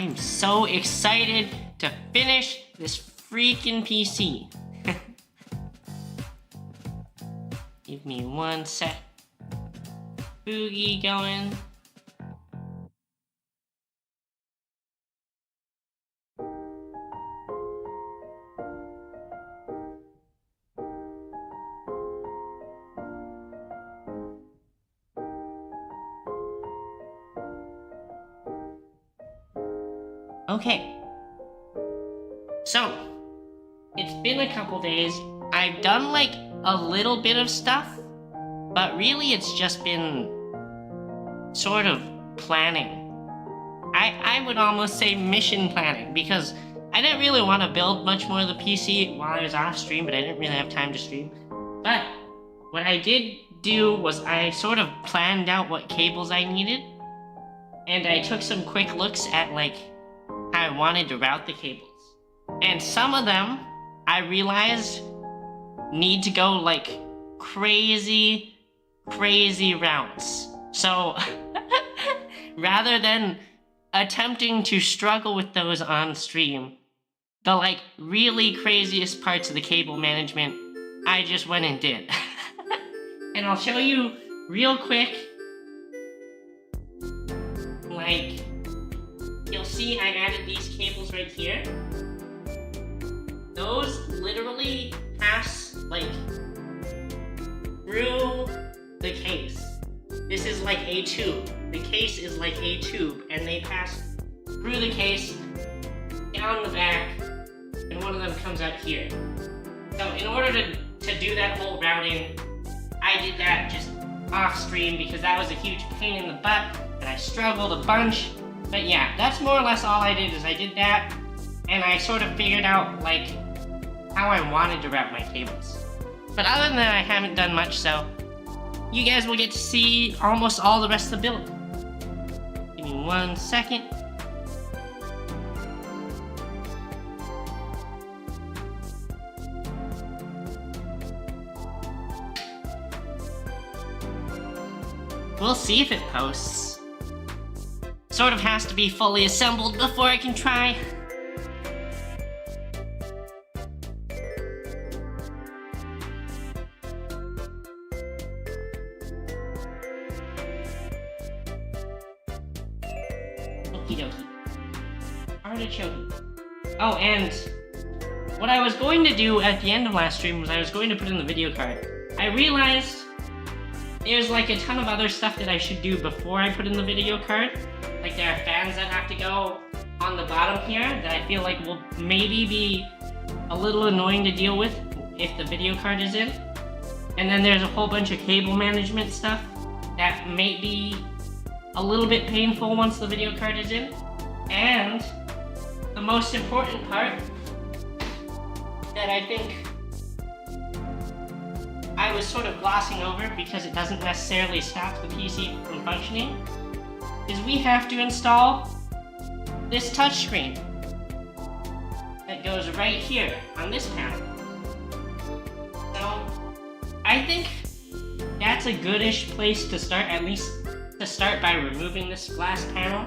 I'm so excited to finish this freaking PC. Give me one sec. Boogie going. Okay, so it's been a couple days. I've done like a little bit of stuff, but really it's just been sort of planning. I would almost say mission planning, because I didn't really want to build much more of the PC while I was off stream, but I didn't really have time to stream. But what I did do was I sort of planned out what cables I needed, and I took some quick looks at like how I wanted to route the cables. And some of them, I realized, need to go like crazy routes. So, rather than attempting to struggle with those on stream, the like really craziest parts of the cable management, I just went and did. And I'll show you real quick, like, you'll see I added these cables right here. Those literally pass, like, through the case. This is like a tube. The case is like a tube, and they pass through the case, down the back, and one of them comes out here. So in order to do that whole routing, I did that just off stream because that was a huge pain in the butt, and I struggled a bunch. But yeah, that's more or less all I did, is I did that, and I sort of figured out, like, how I wanted to route my cables. But other than that, I haven't done much, so you guys will get to see almost all the rest of the build. Give me 1 second. We'll see if it posts. Sort of has to be fully assembled before I can try. Okie dokie. Artichoke. Oh, and what I was going to do at the end of last stream was I was going to put in the video card. I realized there's like a ton of other stuff that I should do before I put in the video card. Like there are fans that have to go on the bottom here that I feel like will maybe be a little annoying to deal with if the video card is in. And then there's a whole bunch of cable management stuff that may be a little bit painful once the video card is in. And the most important part that I think I was sort of glossing over because it doesn't necessarily stop the PC from functioning, is we have to install this touchscreen that goes right here on this panel. So I think that's a goodish place to start, at least to start by removing this glass panel.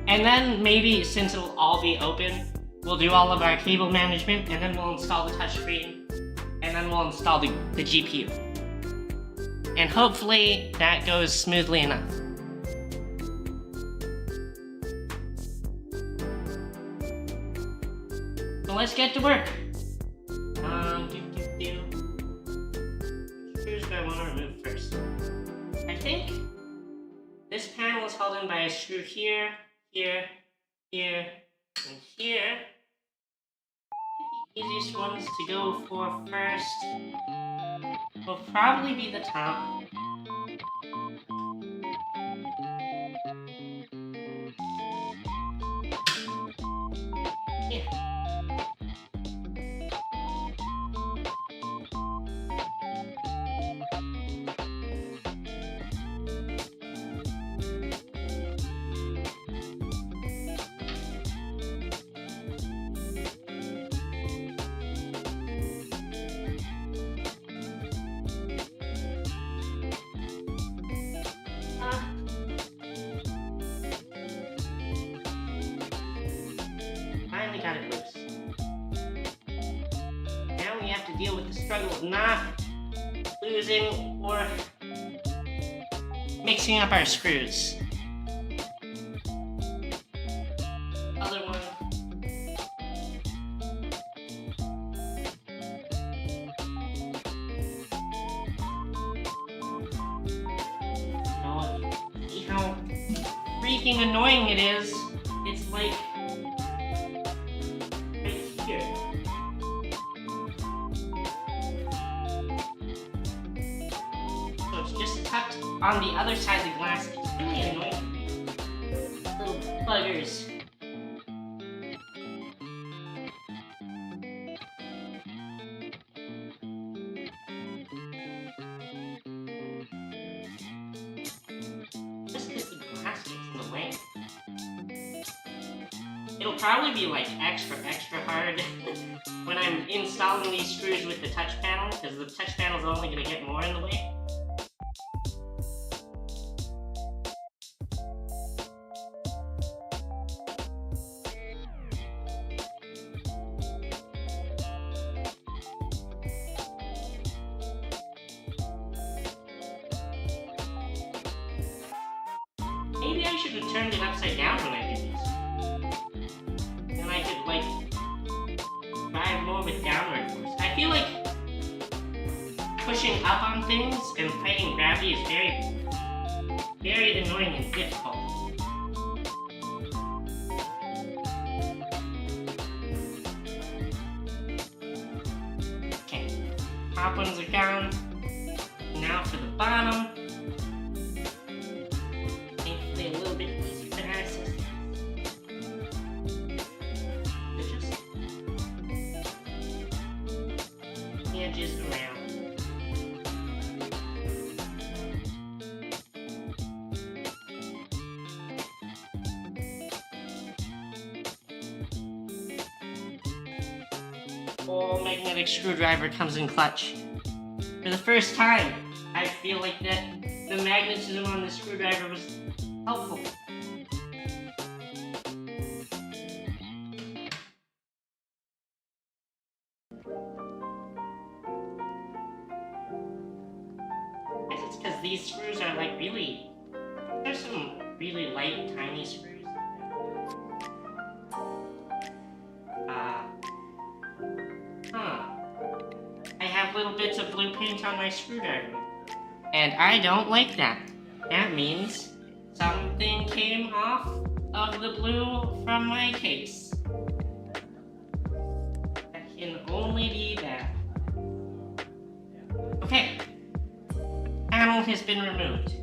And then maybe, since it'll all be open, we'll do all of our cable management, and then we'll install the touchscreen, and then we'll install the GPU. And hopefully that goes smoothly enough. So let's get to work. Screws do I want to remove first? I think this panel is held in by a screw here, here, here, and here. The easiest ones to go for first will probably be the top. Yeah. struggle of not losing or mixing up our screws. Other one. See how freaking annoying it is? It's like right here. So it's just tucked on the other side of the glass. It's really annoying. Little buggers. Just because the glass gets in the way. It'll probably be like extra hard when I'm installing these screws with the touch panel, because the touch panel is only going to get more in the way. Maybe I should have turned it upside down when I did this. Then I could, like, drive more with downward force. I feel like pushing up on things and fighting gravity is very annoying and difficult. Okay, top ones are down. Now for the bottom. Thankfully a little bit easier to access. Just the edges around. Oh, magnetic screwdriver comes in clutch. For the first time, I feel like that the magnetism on the screwdriver was helpful. I guess it's because these screws are like really, there's some really light, tiny screws. I have little bits of blue paint on my screwdriver. And I don't like that. That means something came off of the blue from my case. That can only be that. Okay. Panel has been removed.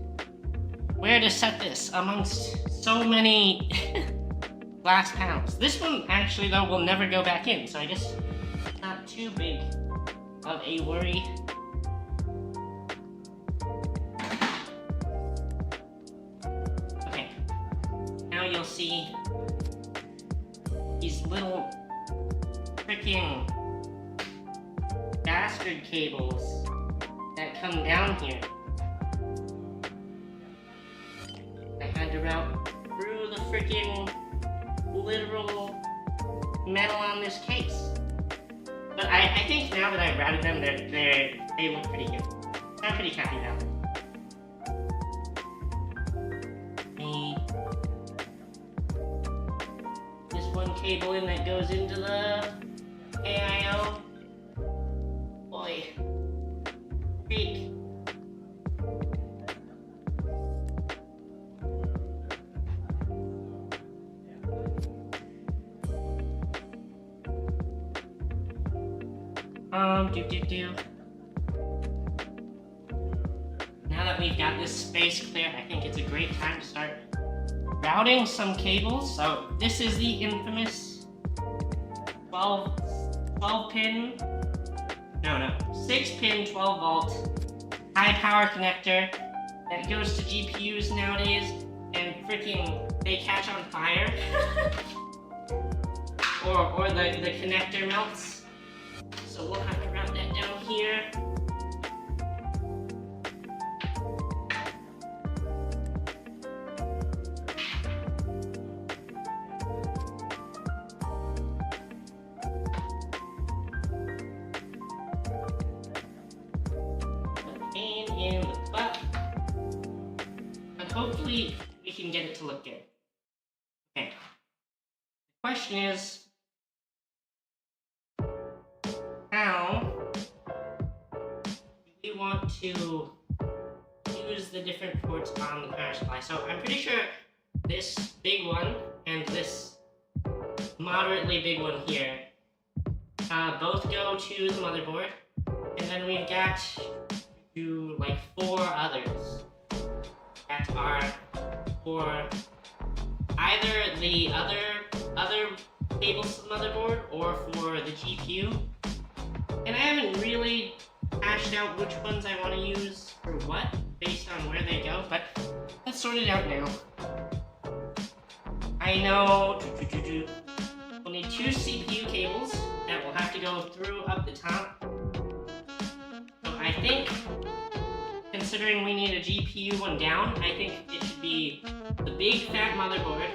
Where to set this amongst so many glass panels? This one actually though will never go back in, so I guess it's not too big of a worry. Okay, now you'll see these little freaking bastard cables that come down here. I had to route through the freaking literal metal on this case. But I think now that I've routed them, they look pretty good. I'm pretty happy now. This one cable in that goes into the AIO. Boy. Freak. Now that we've got this space clear, I think it's a great time to start routing some cables. So this is the infamous 6-pin 12 volt high power connector that goes to GPUs nowadays, and freaking they catch on fire or the connector melts. So we'll have to route that down here. hopefully we can get it to look good. Okay. The question is, how do we want to use the different ports on the power supply? So I'm pretty sure this big one and this moderately big one here both go to the motherboard, and then we've got like 4 others that are for either the other cables to the motherboard or for the GPU. And I haven't really hashed out which ones I want to use for what based on where they go, but let's sort it out now. I know we'll need 2 CPU cables that will have to go through up the top. So I think, considering we need a GPU one down, I think it should be the big fat motherboard,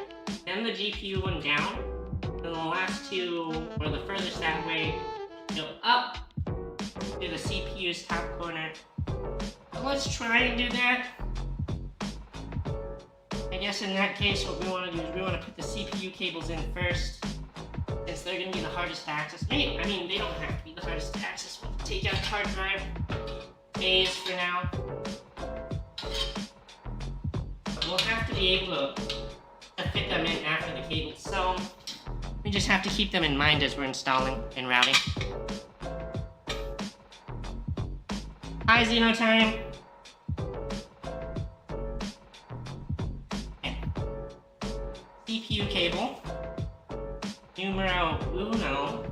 then the GPU one down, and the last 2, or the furthest that way, go up to the CPU's top corner. So let's try and do that. I guess in that case, what we want to do is we want to put the CPU cables in first, since they're going to be the hardest to access. I mean, they don't have to be the hardest to access. We'll take out the hard drive phase for now. But we'll have to be able to fit them in after the cables. So we just have to keep them in mind as we're installing and routing. Hi, Xeno Time. CPU cable, numero uno.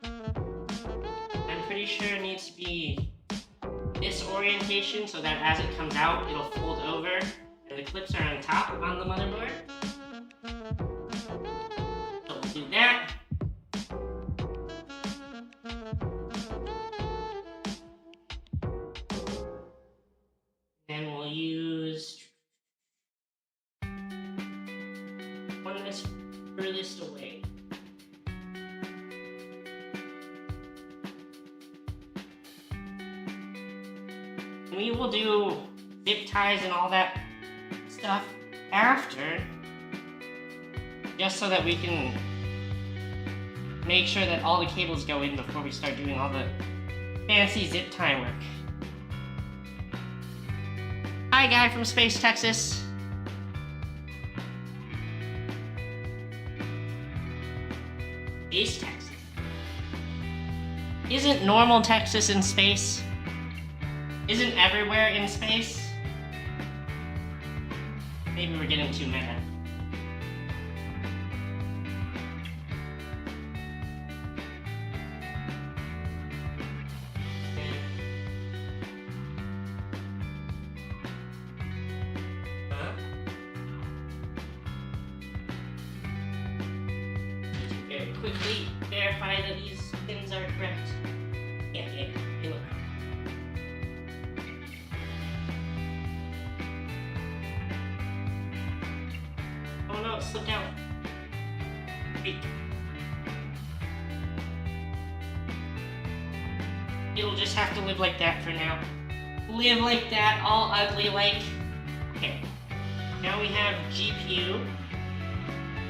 I'm pretty sure it needs to be this orientation so that as it comes out, it'll fold over and the clips are on top on the motherboard. So we'll do that. Then we'll use one that's furthest away. We will do zip ties and all that stuff after, just so that we can make sure that all the cables go in before we start doing all the fancy zip tie work. Hi, guy from Space, Texas. Space, Texas. Isn't normal Texas in space? Isn't everywhere in space? Maybe we're getting too meta. Very quickly verify that these pins are correct. Yeah, they look right. Oh no, it slipped out. Wait. It'll just have to live like that for now. Live like that, all ugly like. Okay. Now we have GPU.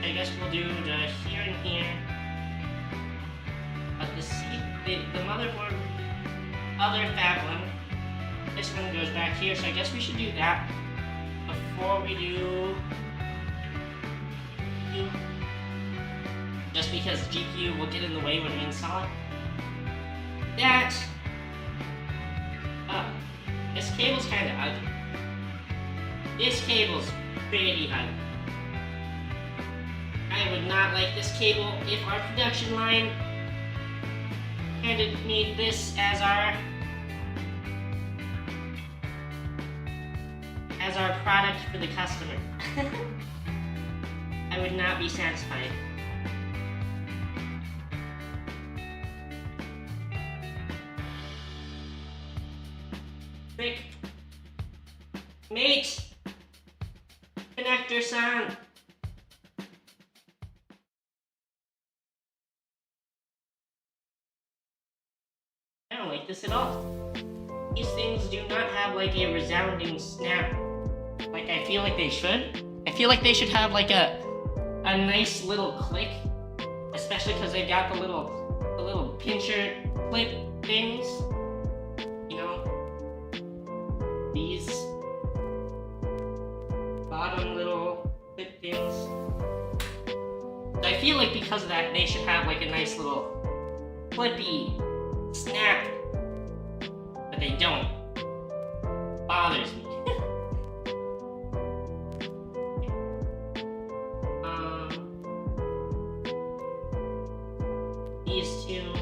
I guess we'll do the here and here. But the motherboard, other fat one, this one goes back here, so I guess we should do that before we do GPU. Just because GPU will get in the way when we install it. That, this cable's kind of ugly. This cable's pretty ugly. I would not like this cable if our production line handed me this as our product for the customer. I would not be satisfied. Rick, mate, connector son. I don't like this at all. These things do not have like a resounding snap Like, I feel like they should. I feel like they should have like a nice little click, especially because they've got the little pincher clip things. You know, these bottom little clip things. So I feel like because of that, they should have like a nice little clippy snap, but they don't. Bothers me. These two.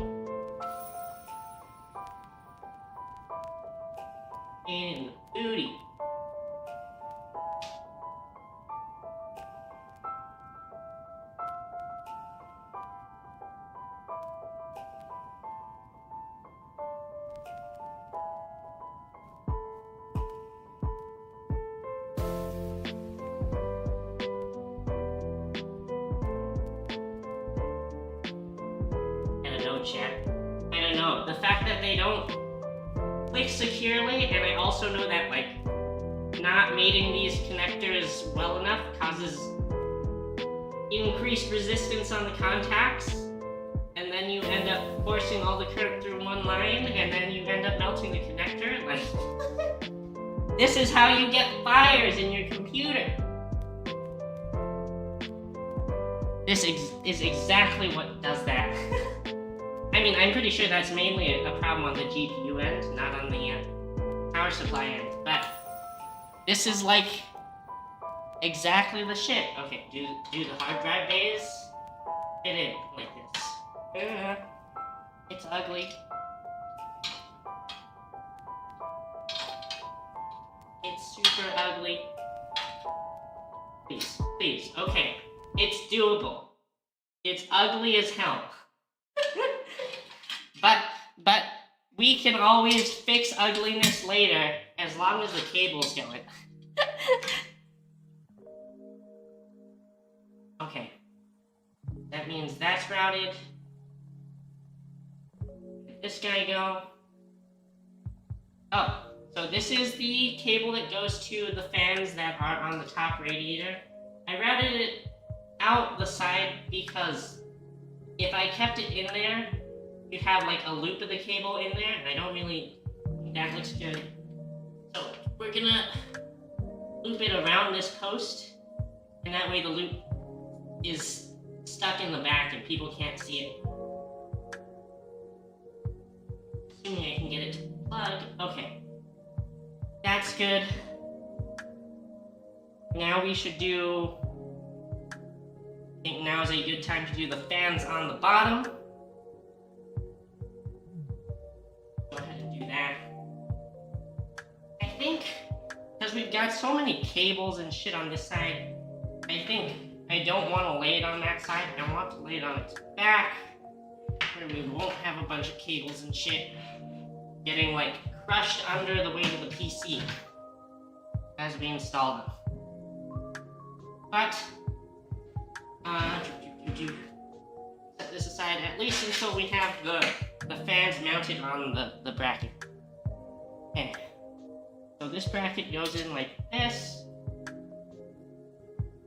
And booty. Chat. I don't know. The fact that they don't click securely, and I also know that like not mating these connectors well enough causes increased resistance on the contacts, and then you end up forcing all the current through one line, and then you end up melting the connector. Like, this is how you get fires in your computer. This is exactly what does that. I mean, I'm pretty sure that's mainly a problem on the GPU end, not on the power supply end. But this is like exactly the shit. Okay, do the hard drive bays fit in like this? It's ugly. It's super ugly. Please, please. Okay, it's doable. It's ugly as hell. But we can always fix ugliness later as long as the cable's going. Okay. That means that's routed. Let this guy go. Oh, so this is the cable that goes to the fans that are on the top radiator. I routed it out the side because if I kept it in there, you have like a loop of the cable in there, and I don't really think that looks good. So we're gonna loop it around this post, and that way the loop is stuck in the back and people can't see it. Assuming I can get it to plug. Okay. That's good. Now we should do, I think now is a good time to do the fans on the bottom. I think, because we've got so many cables and shit on this side, I think I don't want to lay it on that side. I want to lay it on its back, where we won't have a bunch of cables and shit getting like crushed under the weight of the PC as we install them. But, set this aside at least until we have the fans mounted on the bracket. Okay. So this bracket goes in like this.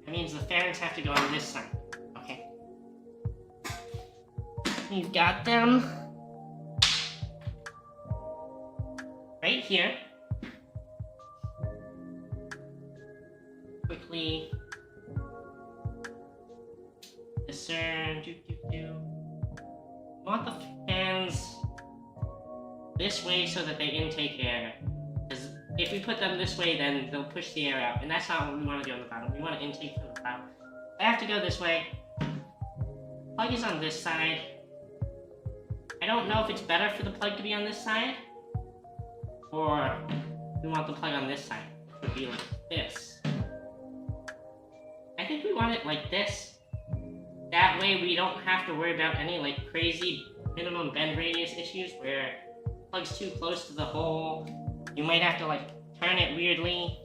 That means the fans have to go on this side. Okay. We've got them right here. Quickly discern. You want the fans this way so that they intake air. Because if we put them this way, then they'll push the air out, and that's not what we want to do on the bottom. We want to intake from the bottom. I have to go this way. Plug is on this side. I don't know if it's better for the plug to be on this side, or we want the plug on this side. It would be like this. I think we want it like this. That way we don't have to worry about any like crazy minimum bend radius issues where plug's too close to the hole. You might have to like turn it weirdly.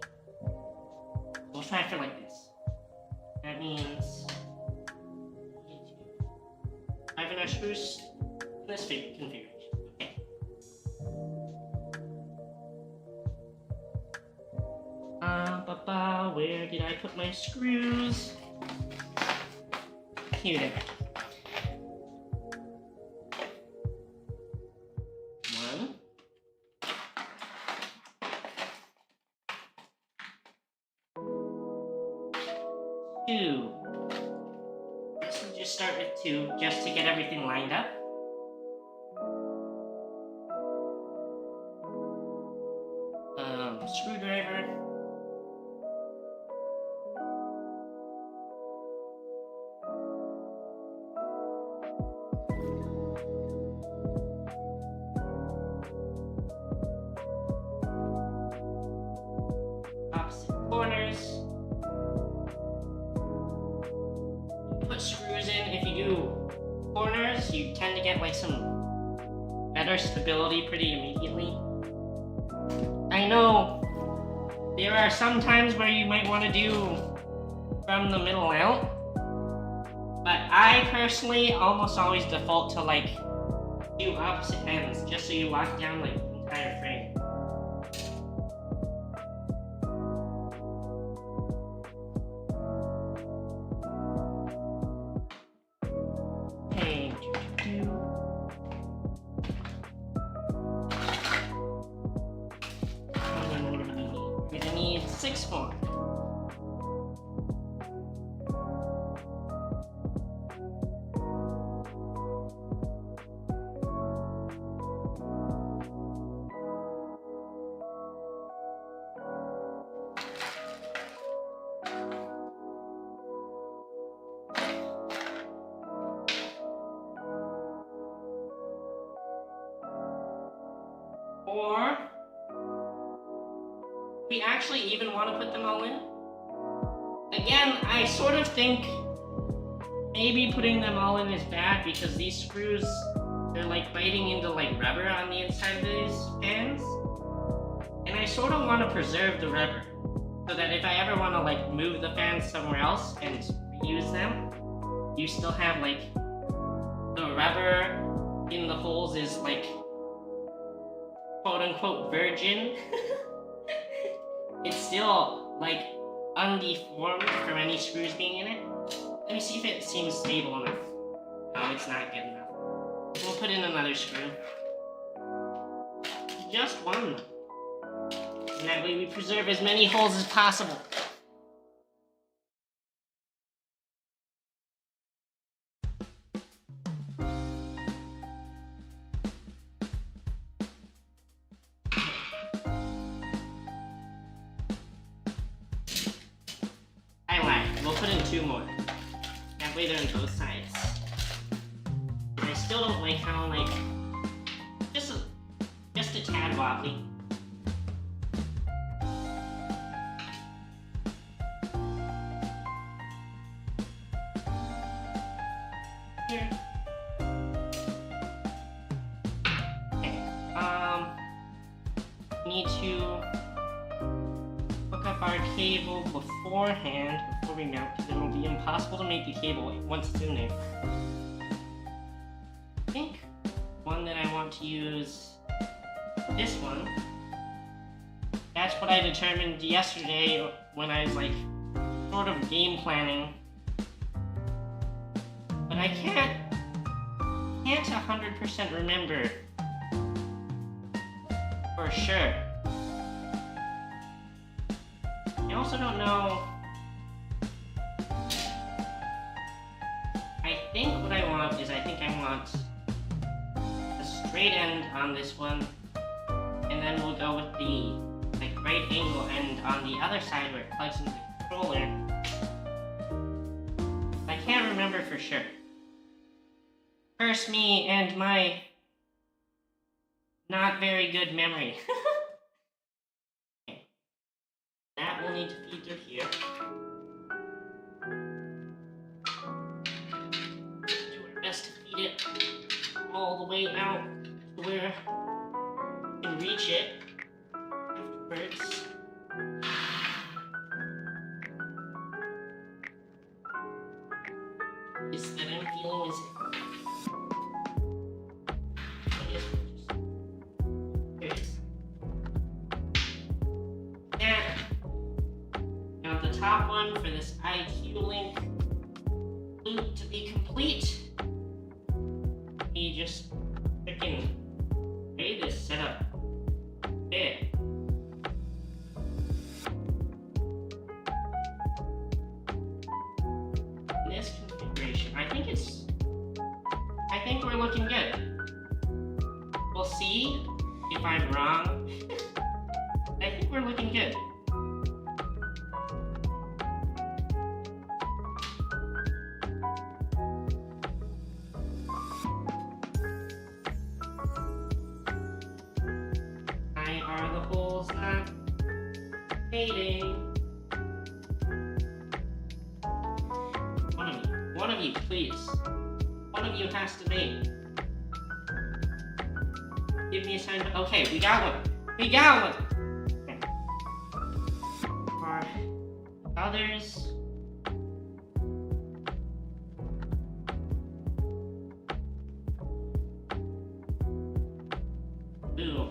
We'll try for like this. That means 5 screws in this configuration. Okay. did I put my screws? Here they are. One. Two. Let's just start with two, just to get everything lined up. Screwdriver. Opposite corners. Put screws in. If you do corners, you tend to get like some better stability pretty immediately. I know there are some times where you might want to do from the middle out, but I personally almost always default to like do opposite ends just so you lock down like the entire frame. Six more. Or we actually even want to put them all in. Again, I sort of think maybe putting them all in is bad because these screws, they're like biting into like rubber on the inside of these fans. And I sort of want to preserve the rubber so that if I ever want to like move the fans somewhere else and reuse them, you still have like the rubber in the holes is like quote unquote virgin. It's still like undeformed from any screws being in it. Let me see if it seems stable enough. No, it's not good enough. We'll put in another screw. Just one. And that way we preserve as many holes as possible. We'll put in two more. That way they're on both sides. And I still don't like how, like, just a tad wobbly. Here. Okay. Need to hook up our cable beforehand before we mount, because it will be impossible to make the cable once it's in there. I think one that I want to use, this one. That's what I determined yesterday when I was like sort of game planning. But I can't 100% remember for sure. I also don't know. I think what I want is I want a straight end on this one, and then we'll go with the like right angle end on the other side where it plugs into the controller. I can't remember for sure. Curse me and my not very good memory. Okay. That will need to feed through here. Do our best to feed it all the way out to where we can reach it afterwards. This that I'm feeling is top one for this IQ Link loop to be complete. We just freaking made this setup there. This configuration, I think we're looking good. We'll see if I'm wrong. I think we're looking good. Why are the holes not fading? One of you, please. One of you has to make. Give me a sign. Okay, we got one. We got one. Okay. For others. Ooh.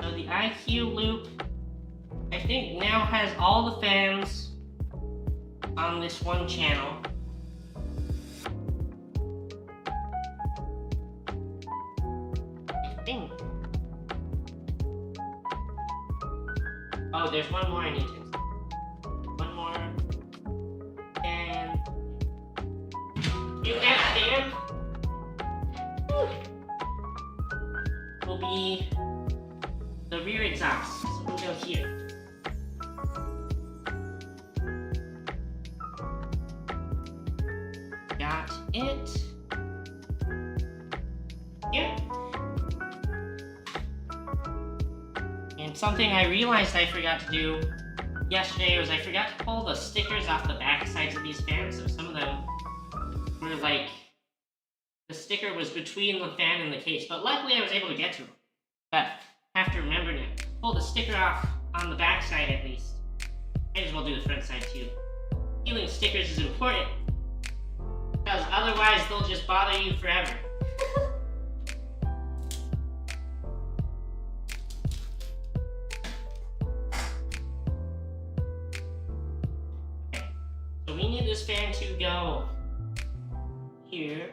So the IQ loop, I think now has all the fans on this one channel. I think. Oh, there's one more I need to install. One more. And that fan will be the rear exhaust. So we'll go here. Got it. Here. And something I realized I forgot to do yesterday was I forgot to pull the stickers off the back sides of these fans. So some of them were like, the sticker was between the fan and the case, but luckily I was able to get to them. But I have to remember to pull the sticker off on the back side at least. Might as well do the front side too. Peeling stickers is important, because otherwise they'll just bother you forever. Okay, so we need this fan to go here.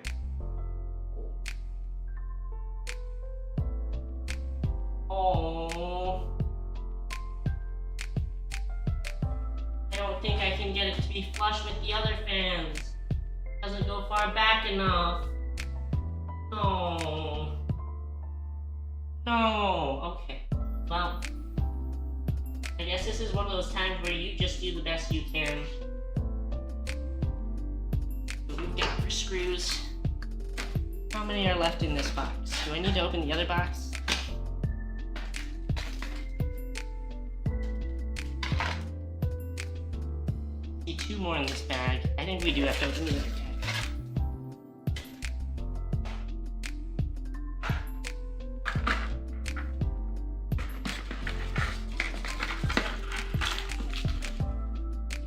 Oh, I don't think I can get it to be flush with the other fans. Doesn't go far back enough. No. No. Okay. Well, I guess this is one of those times where you just do the best you can. What we've got for screws. How many are left in this box? Do I need to open the other box? See, 2 more in this bag. I think we do have to open the other bag.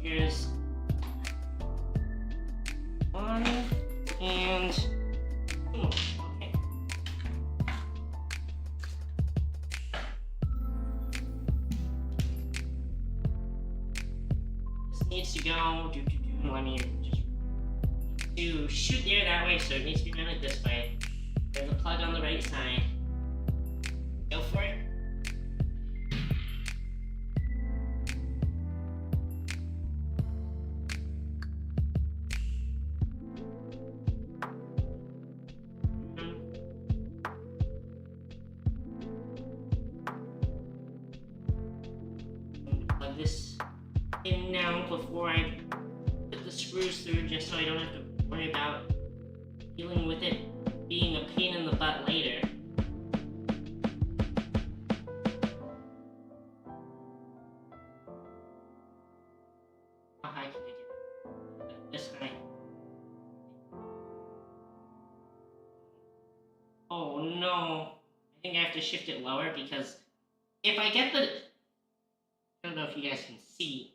Here's 1 and 2 more. Okay. This needs to go. Let me just to shoot the air that way, so it needs to be mounted this way. There's a plug on the right side. Go for it. Plug this in now before I put the screws through, just so I don't have to worry about dealing with it being a pain in the butt later. How high can I get it? This high. Oh no. I think I have to shift it lower, because if I get the... I don't know if you guys can see.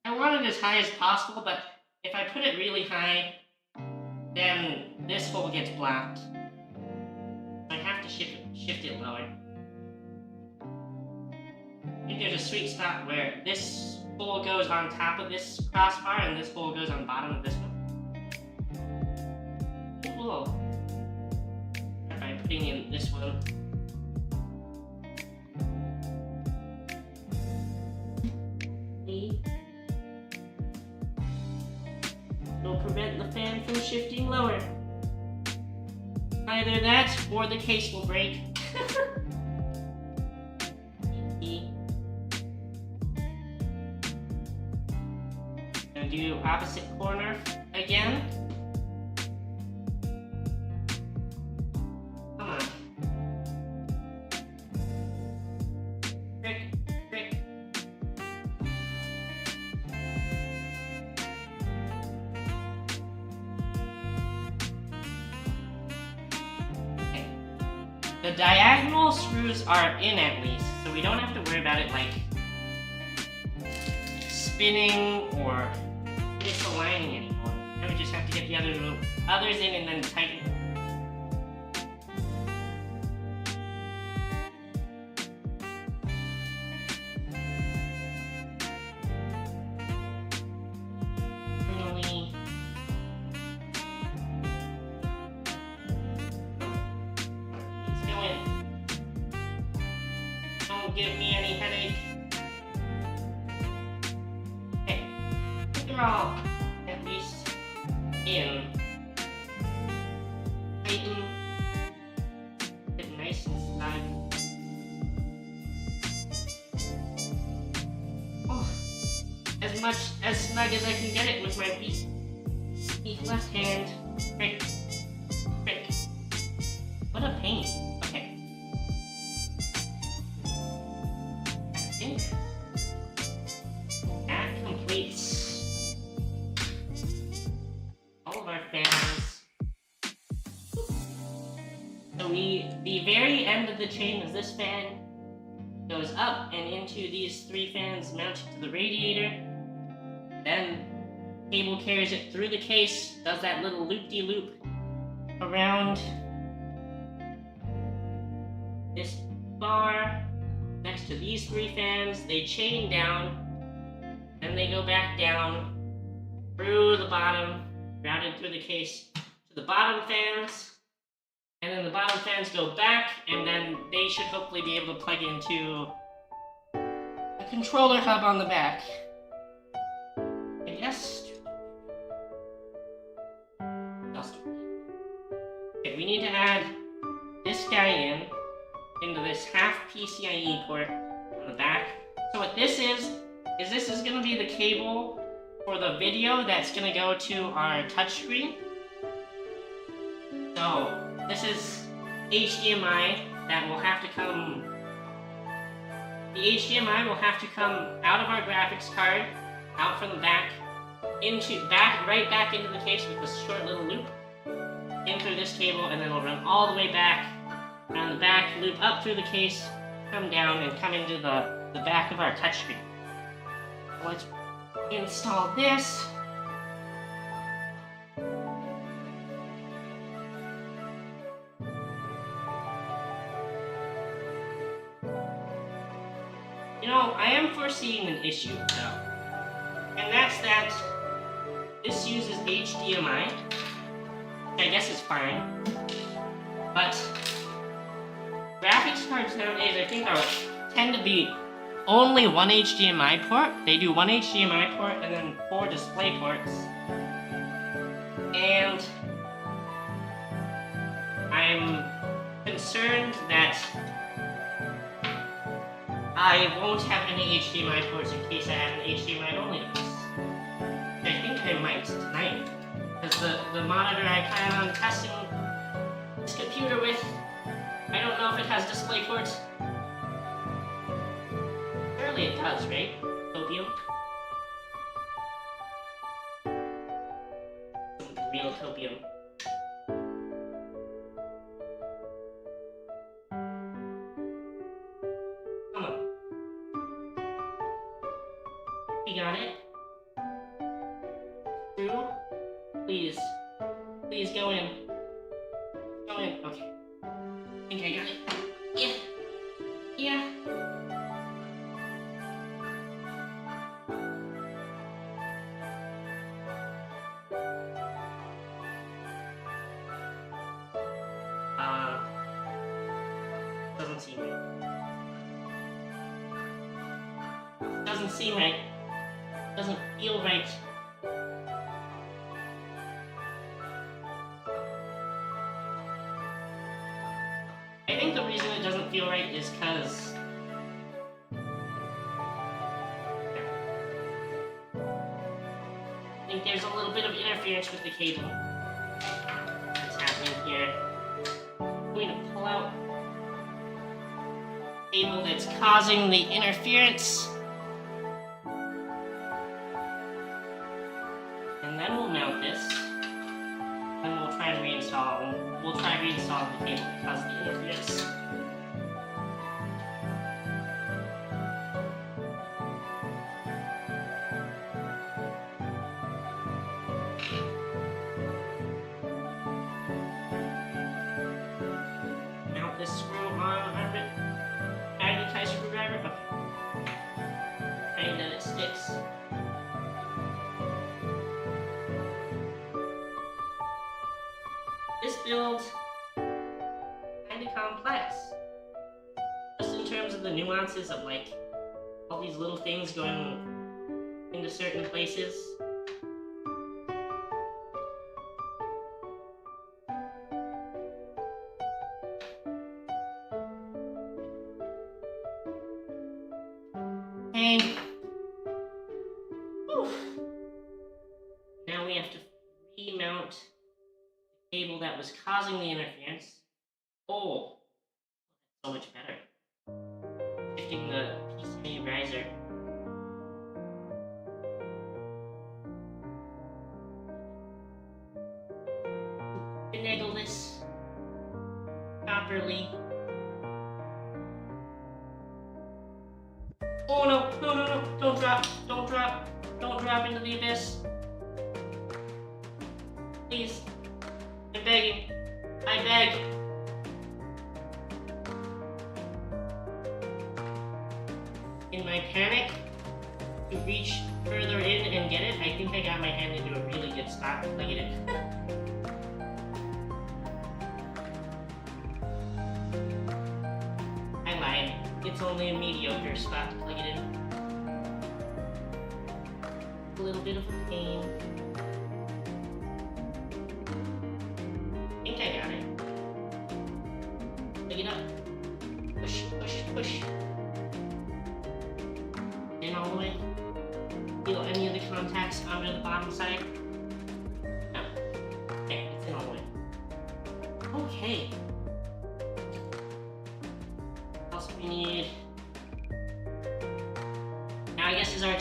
I want it as high as possible, but if I put it really high, then this hole gets blocked. I have to shift it lower. think there's a sweet spot where this hole goes on top of this crossbar and this hole goes on bottom of this one. Cool. By putting in this one. It'll prevent the fan from shifting lower. Either that or the case will break. Gonna do opposite corner again. Come on. Trick, trick. Okay. The diagonal screws are in at least, so we don't have to worry about it like spinning or misaligning anymore. Now we just have to get the others in and then tighten it. Really. Let's go in. Don't give me any headache. All at least in. Tighten. Get nice and snug. Oh, as snug as I can get it with my feet. Left hand. Trick. Trick. What a pain. Okay. I think that completes fans. So the very end of the chain is this fan goes up and into these 3 fans mounted to the radiator. Then cable carries it through the case, does that little loop-de-loop around this bar next to these 3 fans. They chain down, then they go back down through the bottom, routed through the case to the bottom fans, and then the bottom fans go back, and then they should hopefully be able to plug into a controller hub on the back. I guess. Okay, we need to add this guy into this half PCIe port on the back. So what this is this is going to be the cable for the video that's going to go to our touchscreen. So this is HDMI that will have to come. The HDMI will have to come out of our graphics card, out from the back, right back into the case with this short little loop, in through this cable, and then it'll run all the way back, around the back, loop up through the case, come down, and come into the back of our touchscreen. Let's install this. You know, I am foreseeing an issue though, and that's that this uses HDMI, which I guess is fine, but graphics cards nowadays I think tend to be only one HDMI port. They do one HDMI port and then 4 display ports. And I'm concerned that I won't have any HDMI ports in case I have an HDMI only device. I think I might tonight. Because the monitor I plan on testing this computer with, I don't know if it has display ports. Surely it does, right? Copium? Real copium. Come on. We got it. Through. Please. Please go in. Go in. Okay. I think I got it. Yeah. Yeah. doesn't seem right. Doesn't feel right. I think the reason it doesn't feel right is because I think there's a little bit of interference with the cable that's happening here. I'm going to pull out the cable that's causing the interference. And then we'll mount this. And we'll try to reinstall the cable that caused the interference. Mount this screw on our magnetized screwdriver. Okay. Praying that it sticks. This build kind of complex, just in terms of the nuances of like all these little things going into certain places. Okay. Whew. Now we have to remount the cable that was causing the interference. Oh, so much better. Shifting the PCA riser. Finagle this properly. Oh no, no, no, no, don't drop, don't drop, don't drop into the abyss. Please, I'm begging, I beg. In my panic to reach further in and get it, I think I got my hand into a really good spot to plug it in. I lied. It's only a mediocre spot to plug it in. A little bit of a pain. I think I got it. Plug it up. Push, push, push. In all the way. Feel any of the contacts onto the bottom side? No. Okay, it's in all the way. Okay. Also we need... Now I guess is our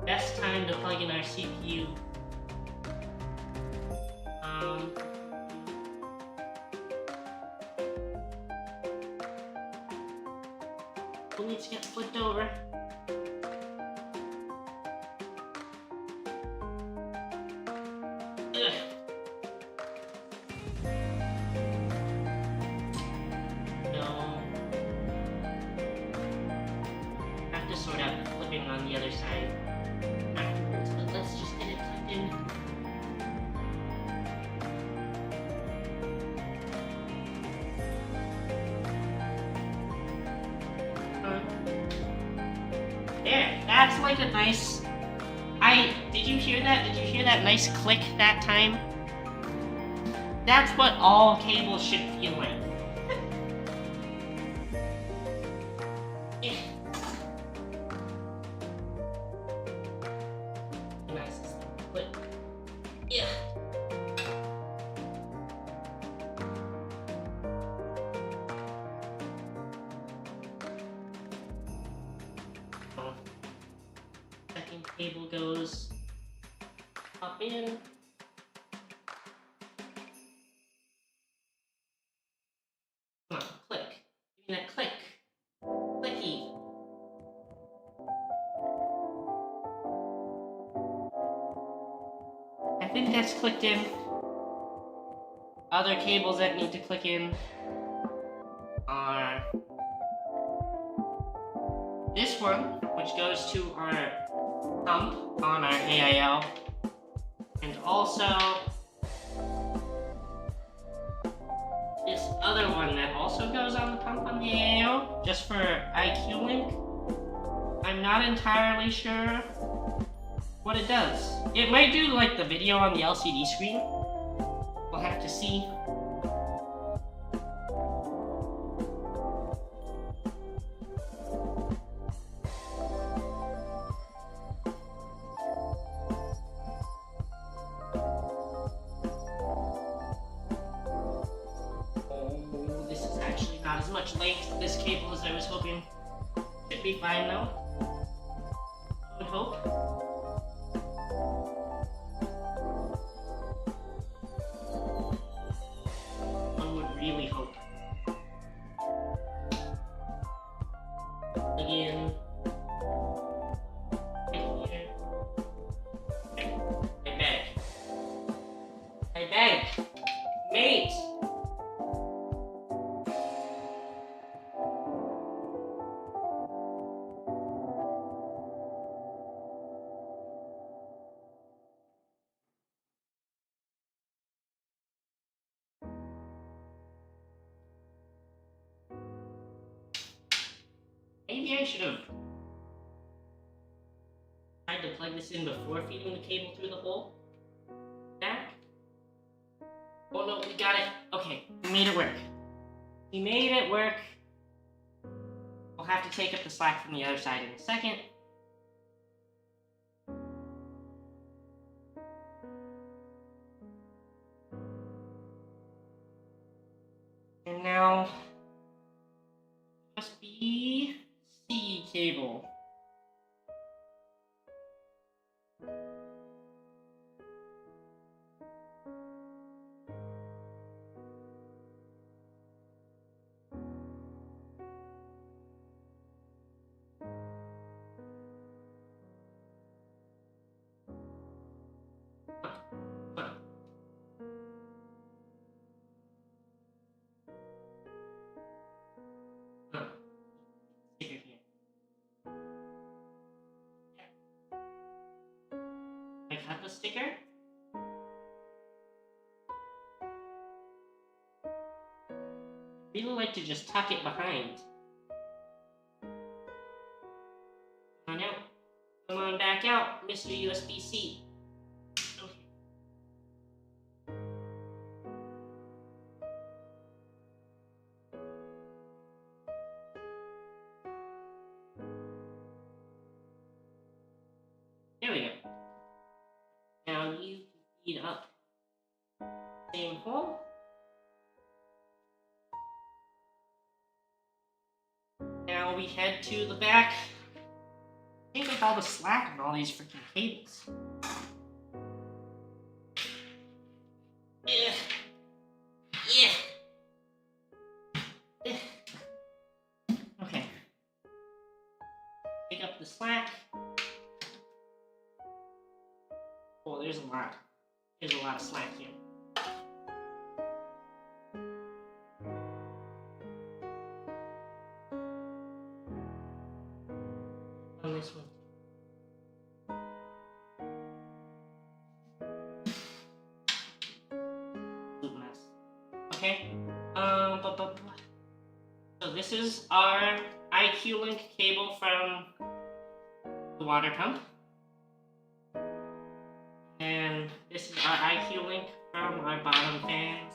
best time to plug in our CPU. We'll need to get flipped over. Ugh. No. Have to sort out the flipping on the other side afterwards, but let's just get it plugged in. There, that's like a nice... Did you hear that? Did you hear that nice click that time? That's what all cables should feel like. Nice click. Yeah. Second cable goes up in. Come on, click. Give me that click. Clicky. I think that's clicked in. Other cables that need to click in are this one, which goes to our pump on our AIL, and also this other one that also goes on the pump on the AIO, just for IQ Link. not entirely sure what it does. It might do like the video on the LCD screen. We'll have to see. Oh, this is actually not as much length to this cable as I was hoping. Should be fine though. I would hope. One would really hope. Again. Right here. I beg. I beg. Mate! Maybe I should have tried to plug this in before feeding the cable through the hole. Back. Oh no, we got it. Okay, we made it work. We made it work. We'll have to take up the slack from the other side in a second. And now, USB-C cable. Sticker here. I cut the sticker. Really like to just tuck it behind. Come on out. Come on back out, Mr. USB-C. Okay. There we go. Now you can feed up. Same hole. Now we head to the back. Think of all the slack on all these freaking cables. Yeah. Okay. Pick up the slack. Oh, there's a lot. There's a lot of slack here. On this one. Mess. Okay. So this is our IQ Link cable from the water pump. And this is our IQ Link from our bottom fans.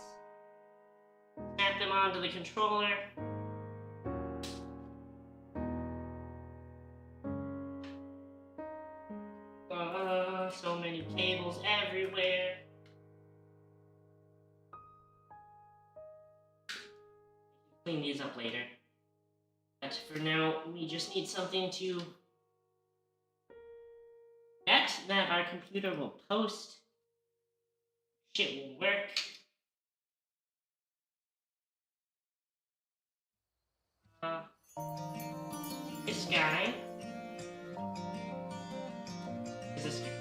Snap them onto the controller. So many cables everywhere. Clean these up later. But for now, we just need something to bet that our computer will post. Shit will work. This guy is this guy.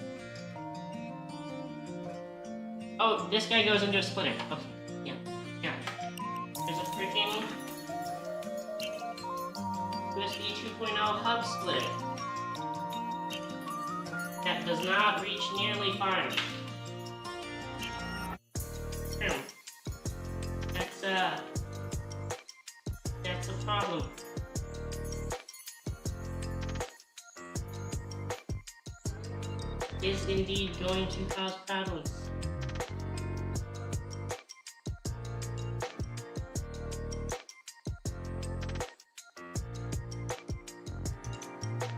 Oh, this guy goes into a splitter. Okay, yeah. There's a freaking USB 2.0 hub splitter that does not reach nearly far enough. That's a problem. is indeed going to cause problems.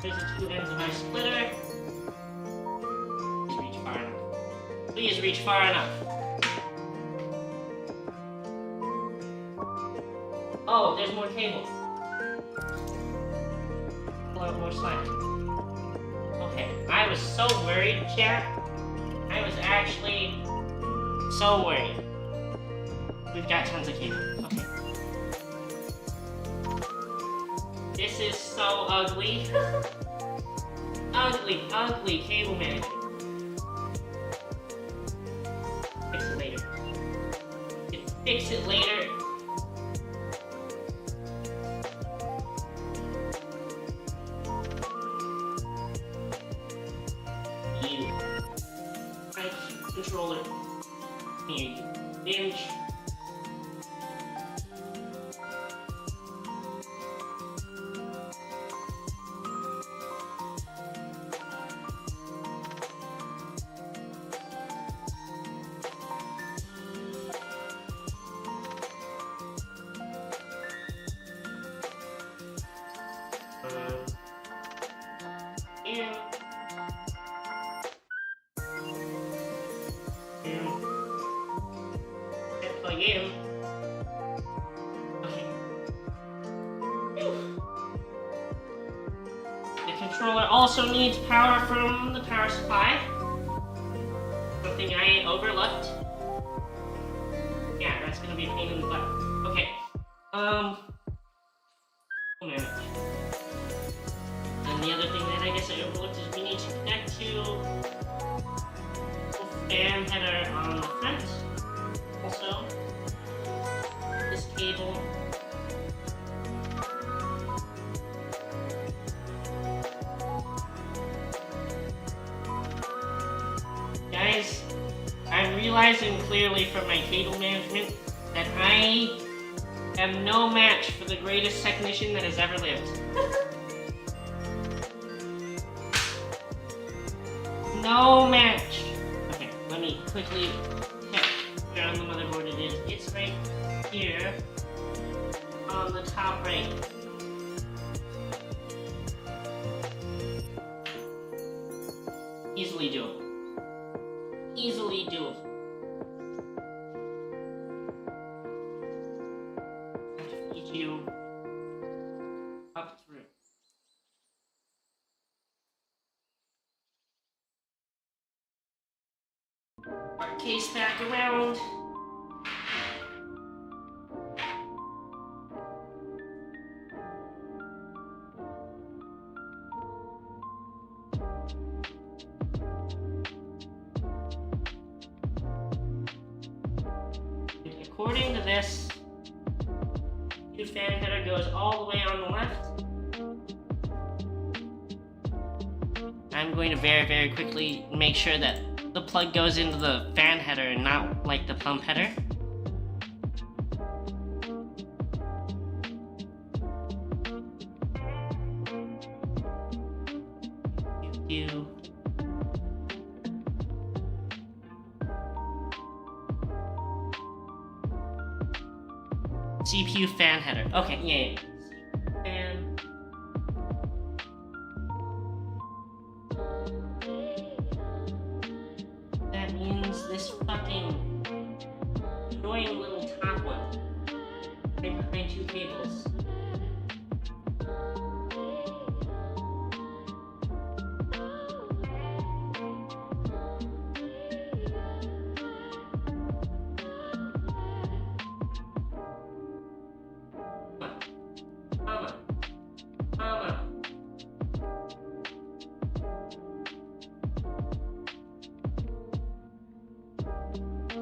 Here's the two ends of my splitter. Please reach far enough. Please reach far enough. Oh, there's more cable. Pull out more slime. Okay, I was so worried, chat. I was actually so worried. We've got tons of cable. Okay. This is so ugly. Ugly cable management. Fix it later. Fix it later. Controller. Here you binge. Plug in. Okay. The controller also needs power from the power supply. Something I overlooked. Yeah, that's gonna be a pain in the butt. Okay. And the other thing that I guess I overlooked is we need to connect to the fan header on the front. Also, this cable. Guys, I'm realizing clearly from my cable management that I am no match for the greatest technician that has ever lived. No match. Okay, let me quickly check where on the motherboard it is. It's right here on the top right. Easily doable. Easily doable. I have to feed you up through. Our case back around. According to this, the fan header goes all the way on the left. I'm going to very, very quickly make sure that the plug goes into the fan header and not like the pump header. CPU fan header. Okay, yeah. Fan. That means this fucking annoying little top one right behind two cables.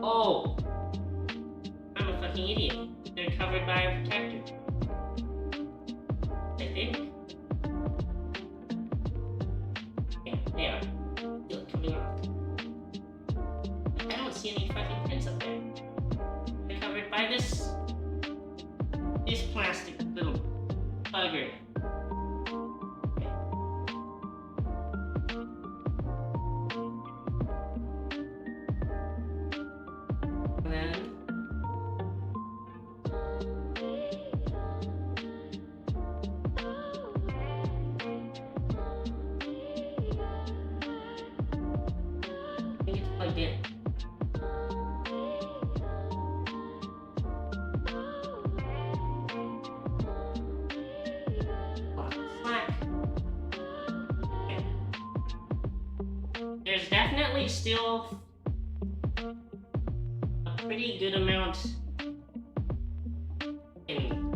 Oh! I'm a fucking idiot. They're covered by a protector. I think. Yeah, they are. Feel it coming off. I don't see any fucking pins up there. They're covered by this plastic little bugger. definitely still a pretty good amount in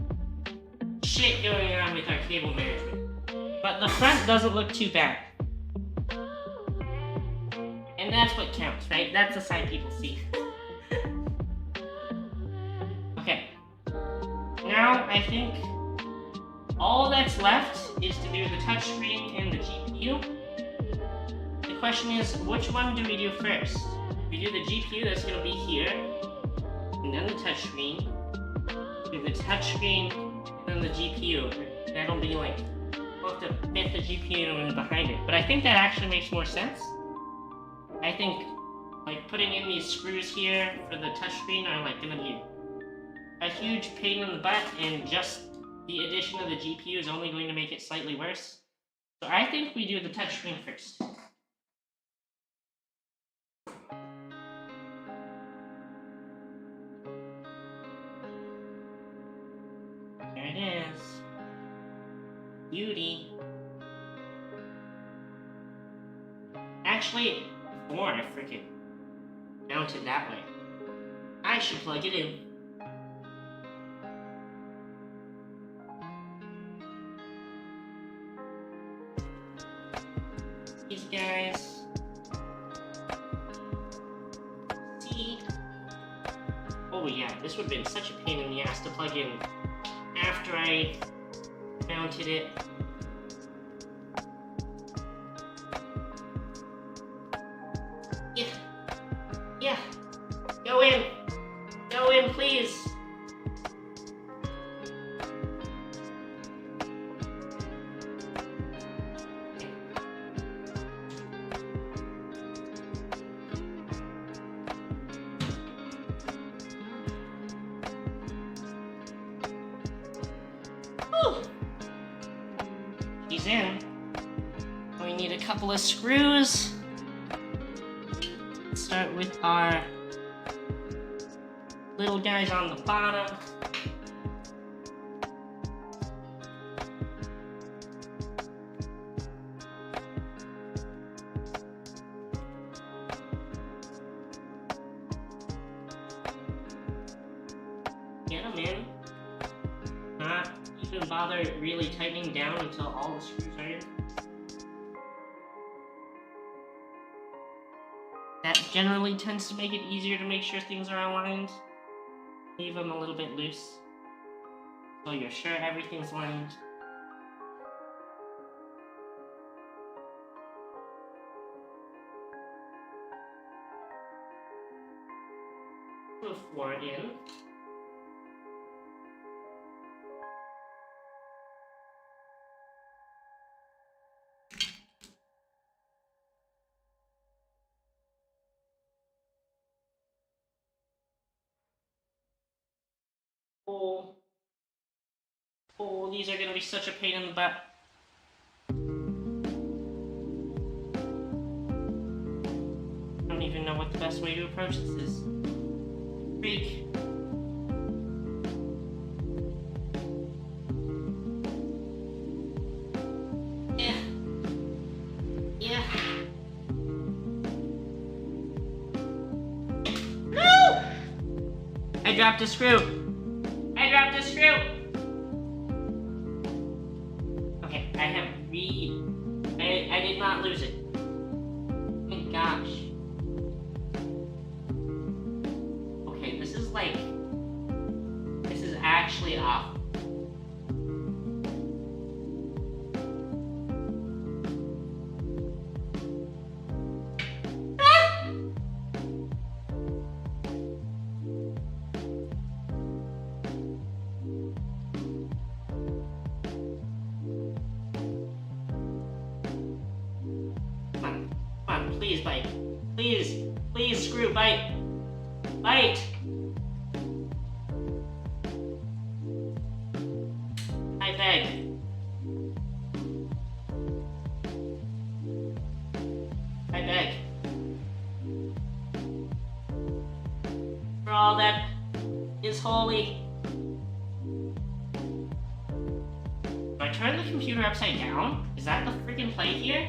shit going on with our cable management. But the front doesn't look too bad. And that's what counts, right? That's the side people see. Okay. Now, I think all that's left is to do the touchscreen and the GPU. The question is, which one do we do first? We do the GPU, that's going to be here, and then the touchscreen. Do the touchscreen, and then the GPU. That'll be like, we'll have to fit the GPU in behind it. But I think that actually makes more sense. I think, like, putting in these screws here for the touchscreen are, like, going to be a huge pain in the butt, and just the addition of the GPU is only going to make it slightly worse. So I think we do the touchscreen first. There it is. Beauty. Actually, before I freaking mount it that way, I should plug it in. These guys. See? Oh yeah, this would have been such a pain in the ass to plug in after I mounted it. Yeah. Go in. Go in, please. He's in. We need a couple of screws. Let's start with our little guys on the bottom. Get them in. Not even bother really tightening down until all the screws are in. That generally tends to make it easier to make sure things are aligned. Leave them a little bit loose, so you're sure everything's lined. Move forward in. Oh, these are gonna be such a pain in the butt. I don't even know what the best way to approach this is. Freak. Yeah. No! I dropped a screw. Okay, I did not lose it. Thank gosh. Okay, this is actually off. Please bite. Please screw, bite. Bite. I beg. For all that is holy. Do I turn the computer upside down? Is that the freaking play here?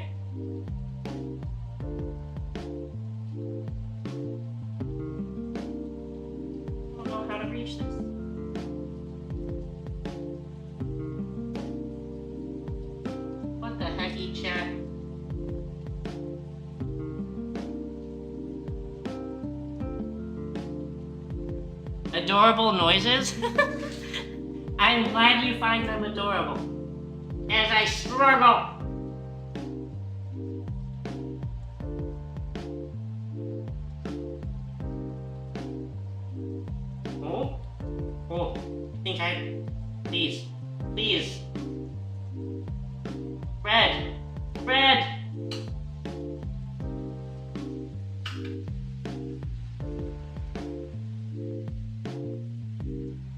adorable noises. I'm glad you find them adorable. As I struggle. Oh, please. Fred.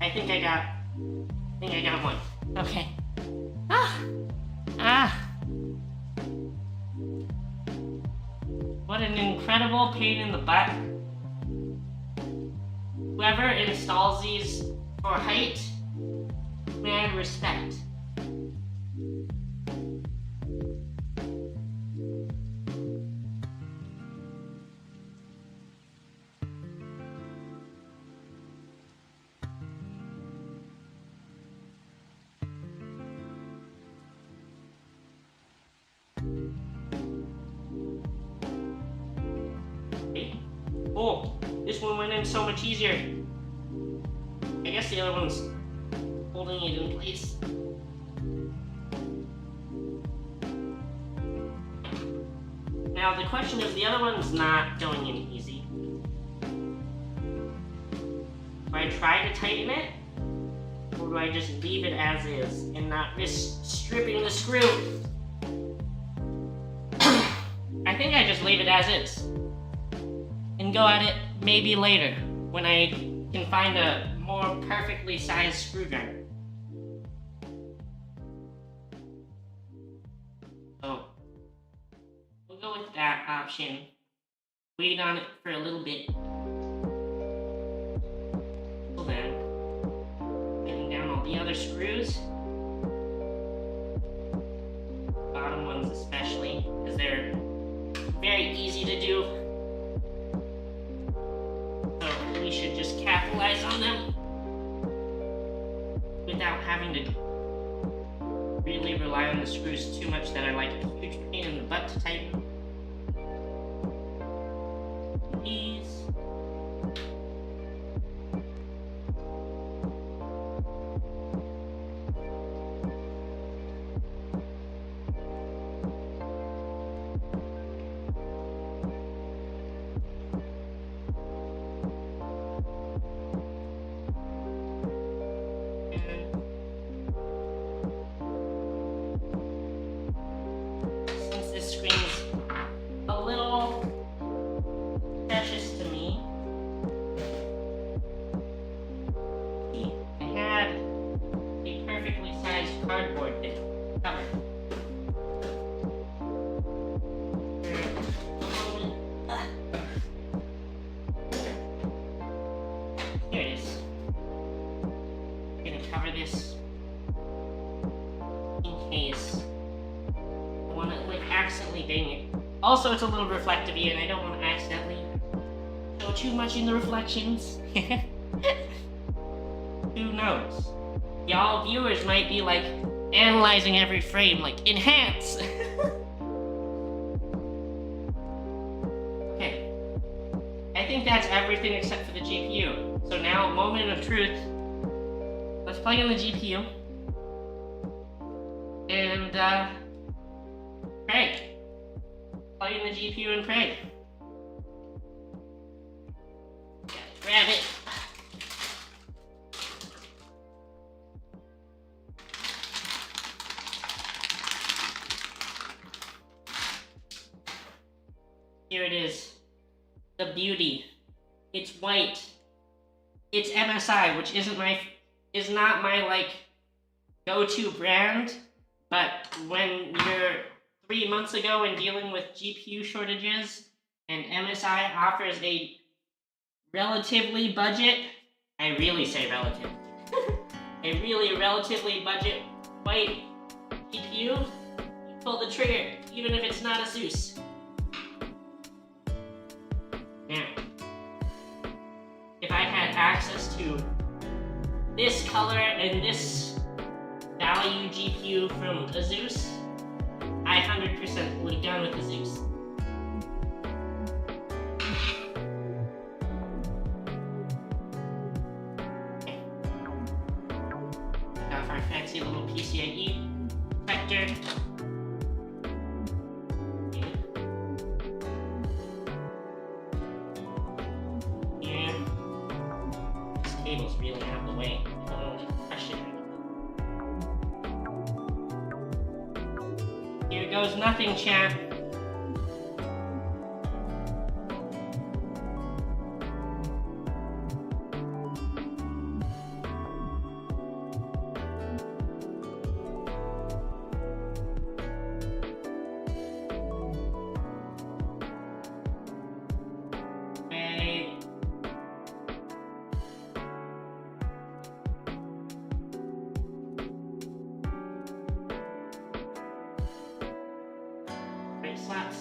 I think I got one. Okay. What an incredible pain in the butt. Whoever installs these for height, man, respect. Oh, this one went in so much easier. I guess the other one's holding it in place. Now the question is, the other one's not going in easy. Do I try to tighten it? Or do I just leave it as is and not risk stripping the screw? I think I just leave it as is. And go at it maybe later, when I can find a more perfectly sized screwdriver. So, we'll go with that option. Wait on it for a little bit. Till then, getting down all the other screws. Bottom ones especially, because they're very easy to do. We should just capitalize on them without having to really rely on the screws too much that are like a huge pain in the butt to tighten. These. Cardboard thing. Cover. Here it is. I'm gonna cover this in case I want to accidentally bang it. Also, it's a little reflective-y, and I don't want to accidentally show too much in the reflections. Who knows? Y'all viewers might be analyzing every frame, enhance! Okay. I think that's everything except for the GPU. So now, moment of truth. Let's plug in the GPU. And, pray. Plug in the GPU and pray. Grab it. Here it is. The beauty. It's white. It's MSI, which is not my go-to brand, but when you're 3 months ago and dealing with GPU shortages and MSI offers a relatively budget, I really say relative, a really relatively budget white GPU, you pull the trigger, even if it's not a Zeus. Now, if I had access to this color and this value GPU from Asus, I 100% would have gone with Asus. fancy little PCIe connector. Here. This cable's really out of the way. I don't know if you can touch it. Here goes nothing, chat. Slots.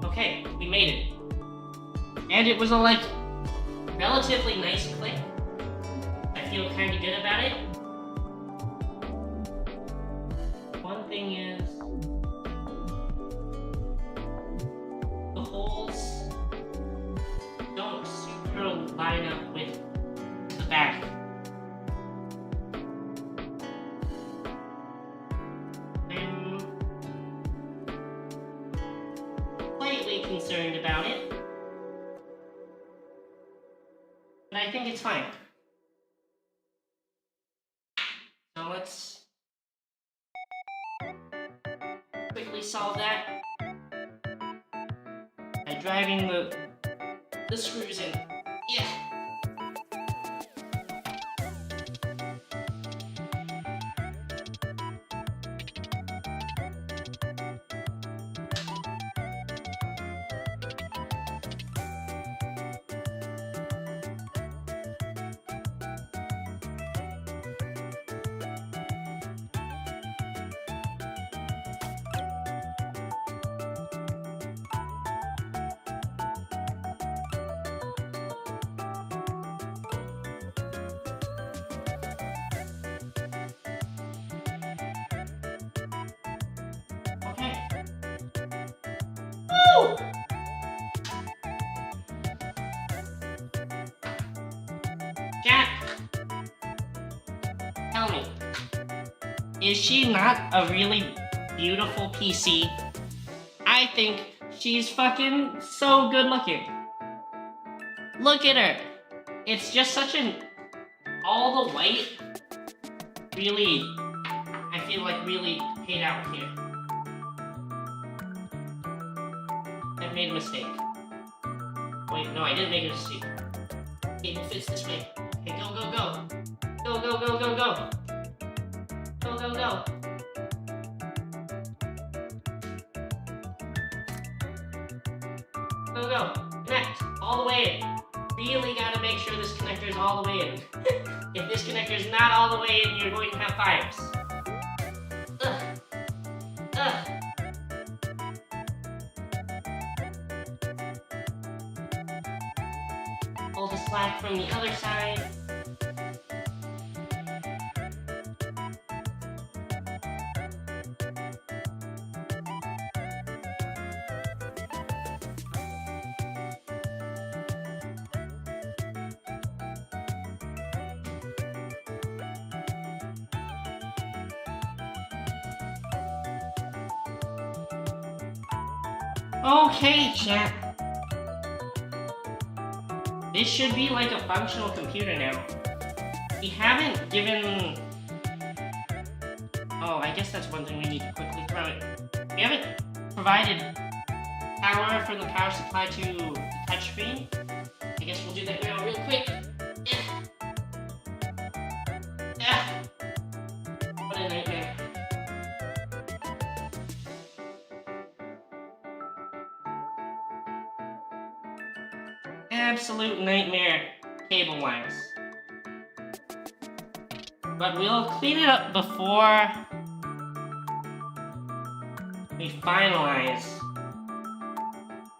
Okay, we made it. And it was a, like, relatively nice clip. I feel kind of good about it. One thing is, the holes don't super line up with the back. Concerned about it, but I think it's fine. So let's quickly solve that by driving the screws in. Yeah. Jack, tell me, is she not a really beautiful PC? I think she's fucking so good looking. Look at her. It's just such an all the white really, I feel like really paid out here. I've made a mistake. Wait, no, I didn't make a mistake. Cable fits this way. Okay, go, go, go. Go, go, go, go, go. Go, go, go. Go, go. Connect. All the way in. Really gotta make sure this connector is all the way in. If this connector is not all the way in, you're going to have fires. Ugh. Ugh. Pull the slack from the other side. Okay, chat. This should be like a functional computer now. We haven't given... Oh, I guess that's one thing we need to quickly throw it. We haven't provided power from the power supply to the touchscreen. I guess we'll do that now real quick. absolute nightmare cable-wise. But we'll clean it up before we finalize.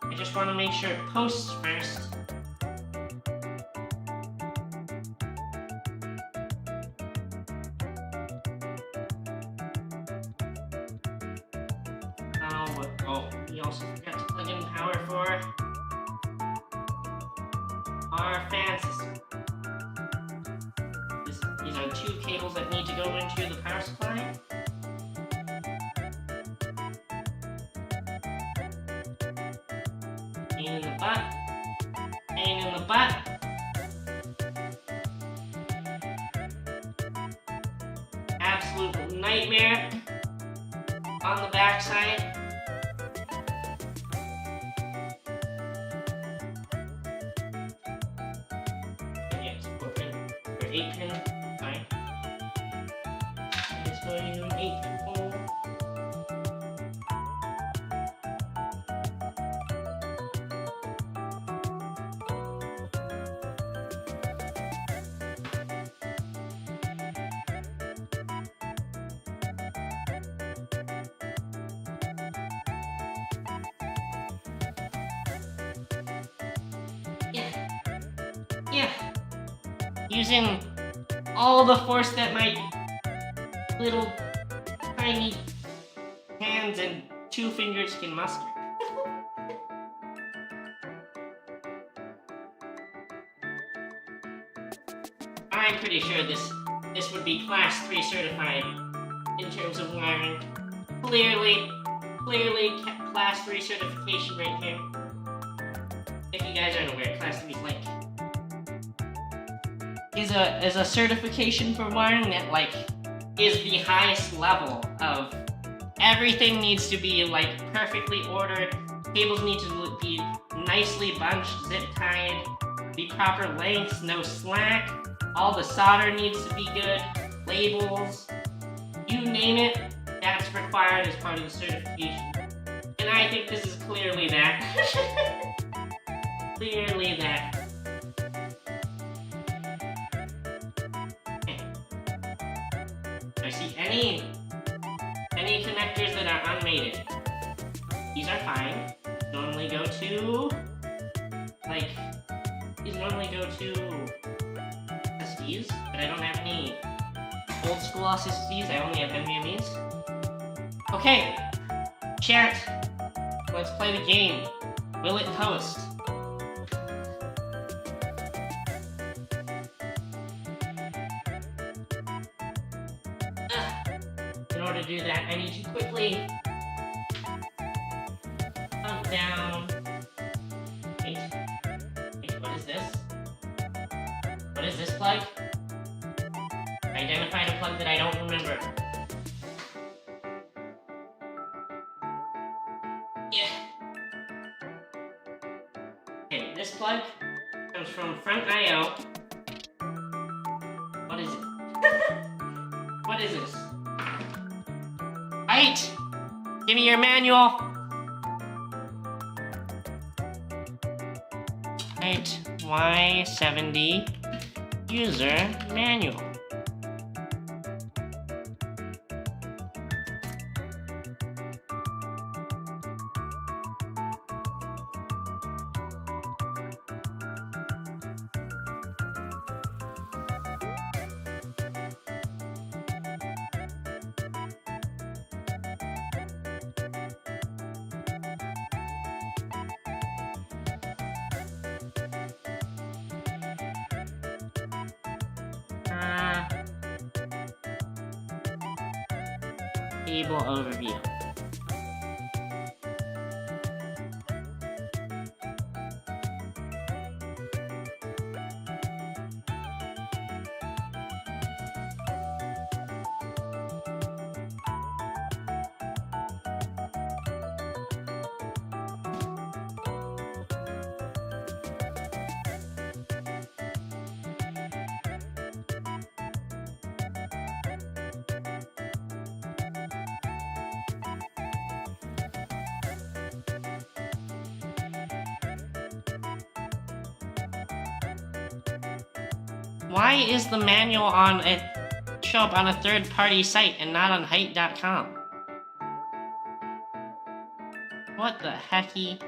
I just want to make sure it posts first. Oh, we also forgot to plug in power for our fan system. These are 2 cables that need to go into the power supply. Pain in the butt. Pain in the butt. Absolute nightmare on the backside. Yes, 8-pin. Fine. It's going to an 8-pin hole. Yeah. Using all the force that my little tiny hands and 2 fingers can muster. I'm pretty sure this would be Class 3 certified in terms of wiring. Clearly Class 3 certification right here. If you guys aren't aware, Class 3 is a certification for wiring that is the highest level of everything needs to be perfectly ordered. Cables need to be nicely bunched, zip tied, the proper lengths, no slack. All the solder needs to be good. Labels, you name it, that's required as part of the certification. And I think this is clearly that. Clearly that. Okay. Do I see any connectors that are unmated? These are fine. Normally go to these normally go to SSDs, but I don't have any old school SSDs. I only have NVMe's. Okay, chat. Let's play the game. Will it post? In order to do that, I need to quickly count down. Wait, what is this? What is this plug? I identified a plug that I don't remember. Yeah. Okay, this plug comes from Front IO. What is it? What is this? Right! Give me your manual! Right, Y70 user manual. Cable overview. Why is the manual on it show up on a third-party site and not on height.com? What the hecky?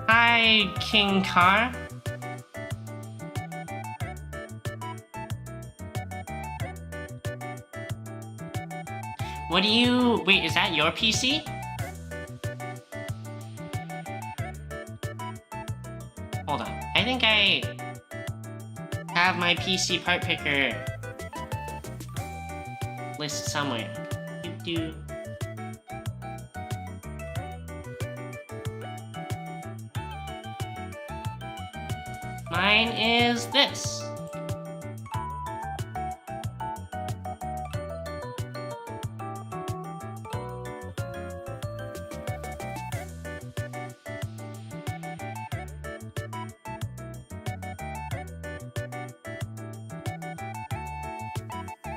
Hi, King Car. What do you... Wait, is that your PC? Hold on. I think I have my PC part picker list somewhere. Do. Mine is this.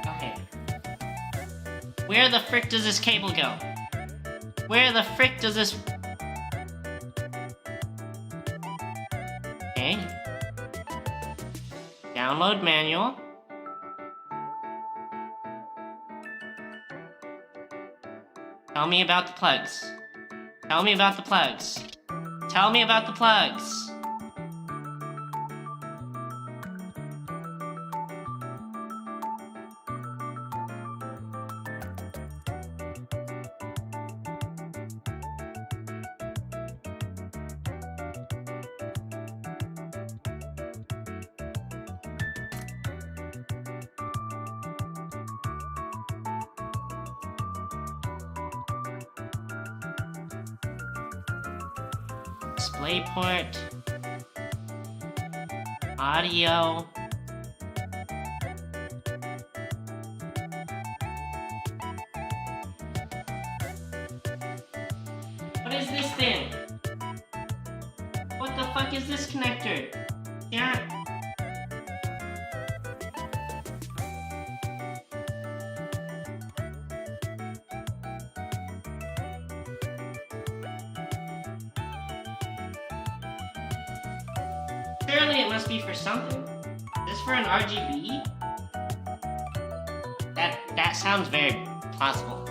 Okay. Where the frick does this cable go? Where the frick does this... Okay. Download manual. Tell me about the plugs. Tell me about the plugs. Tell me about the plugs. DisplayPort, audio, what is this thing? What the fuck is this connector? Yeah. Surely it must be for something. Is this for an RGB? That sounds very plausible.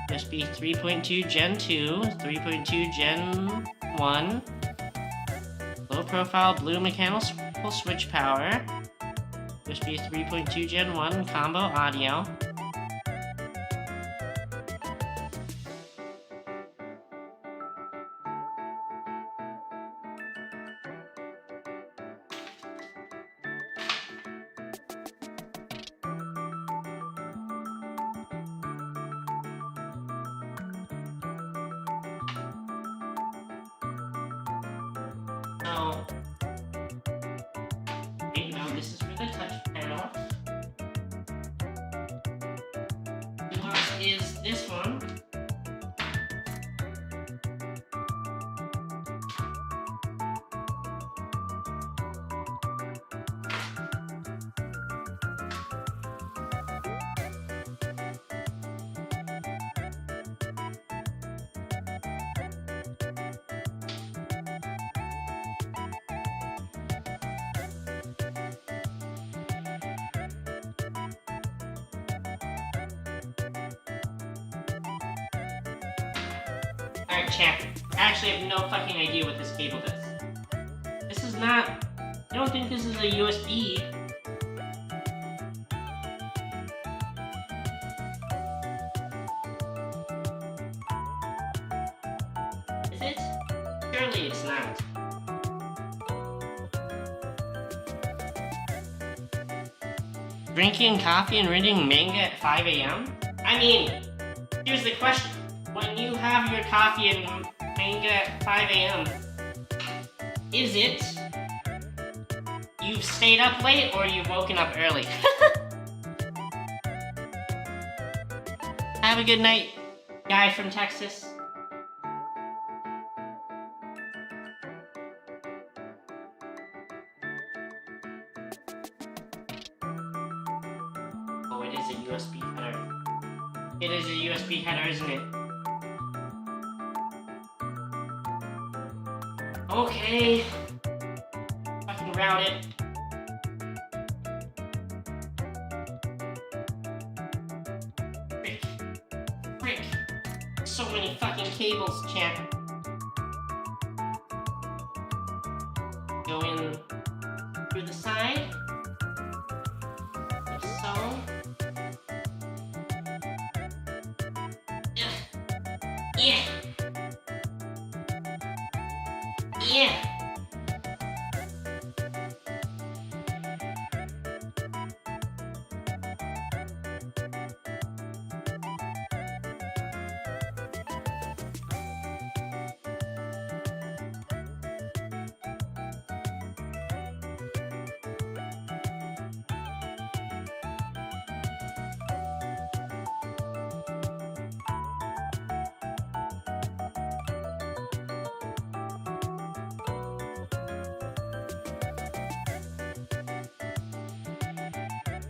USB 3.2 Gen 2, 3.2 Gen 1. Low profile blue mechanical switch power. USB 3.2 Gen 1 combo audio. So, okay, now this is for the touch panel. What is this one? Alright, chat. I actually have no fucking idea what this cable does. This is not... I don't think this is a USB. Is it? Surely it's not. Drinking coffee and reading manga at 5 a.m.? I mean... Here's the question. When you have your coffee and manga at 5 a.m., is it you've stayed up late or you've woken up early? Have a good night, guy from Texas. Oh, it is a USB header. It is a USB header, isn't it? Okay. Fucking route it. Frick. So many fucking cables, chat. Go in through the side. Like so. Yeah. Yeah.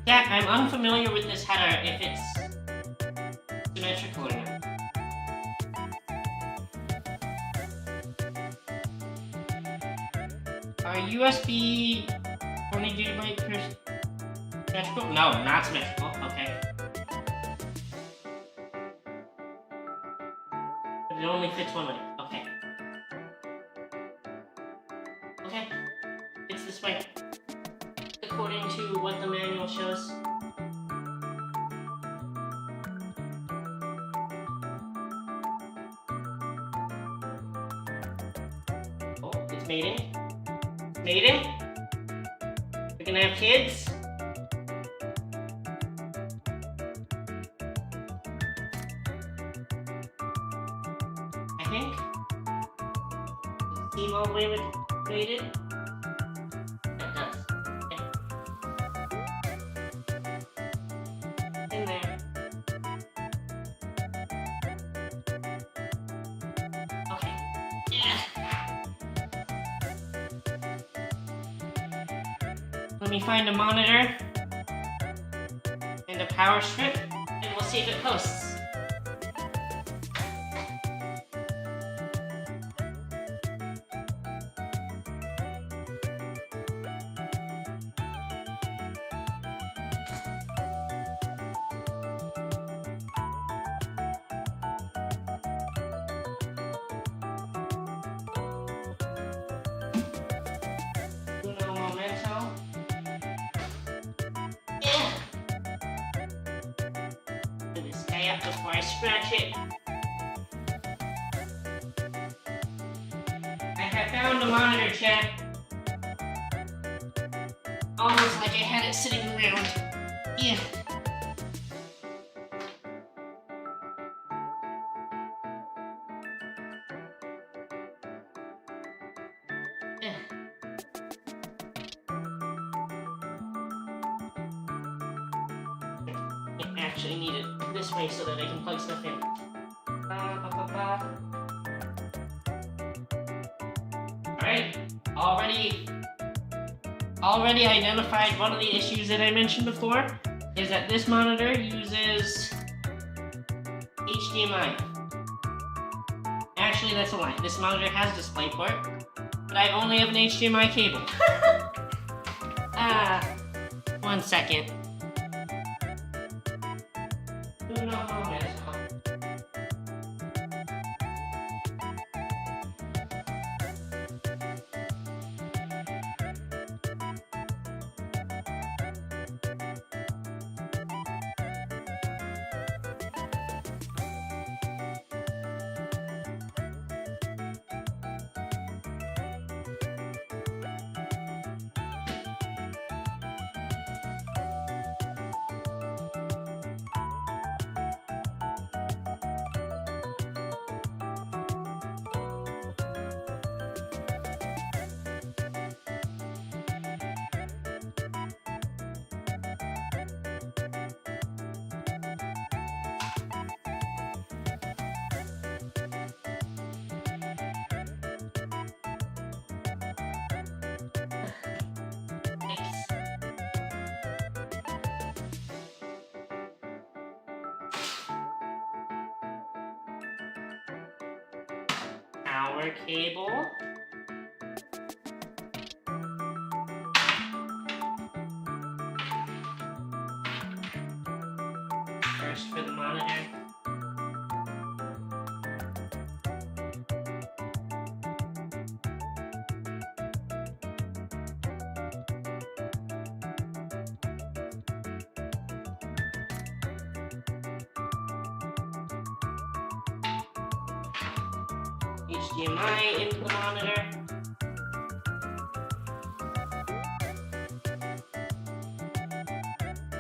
Jack, I'm unfamiliar with this header if it's symmetrical or not. Are USB 20 GB per symmetrical? No, not symmetrical. Okay. But it only fits one way. Okay. Okay. It's this way. According to what the manual shows. Oh, it's mating. Mating? We're gonna have kids? I think. Does it seem all the way mated? It does. In there. Okay. Yeah. Let me find a monitor and a power strip, and we'll see if it posts. Uno momento. Yeah. Let me stay up before I scratch it. I have found a monitor, chat. Almost like I had it sitting around. Yeah. Yeah. I actually need it this way so that I can plug stuff in. Alright, already identified one of the issues that I mentioned before, is that this monitor uses HDMI. Actually, that's a lie. This monitor has DisplayPort, but I only have an HDMI cable. 1 second. Uno momento. power cable. First for the monitor. HDMI into the monitor.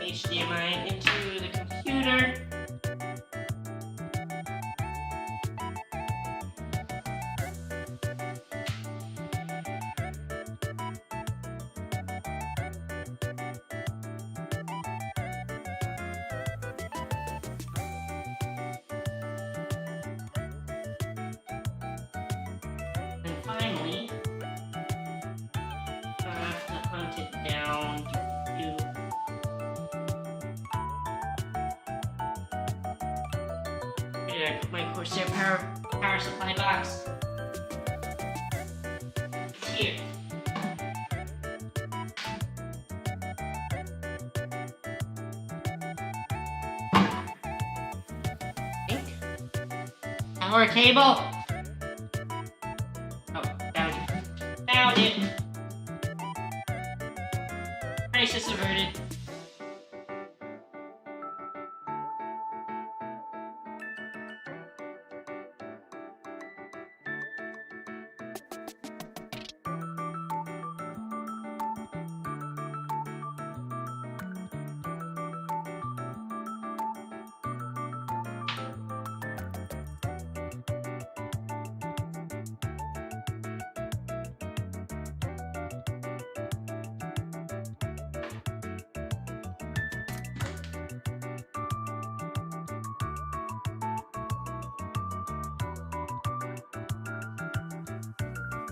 HDMI into the computer. And finally, I have to hunt it down to where did I put my Corsair power supply box? It's here. Power cable. Found it. Crisis averted.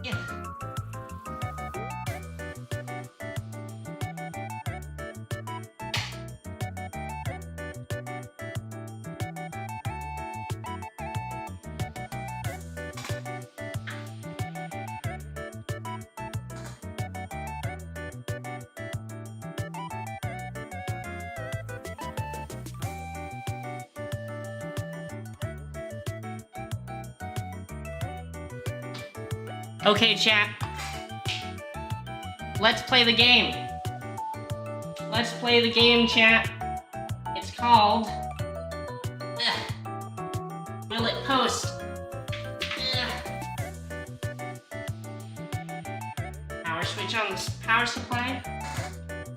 Yeah. Okay, chat. Let's play the game. Let's play the game, chat. It's called... Will it post? Power switch on the power supply.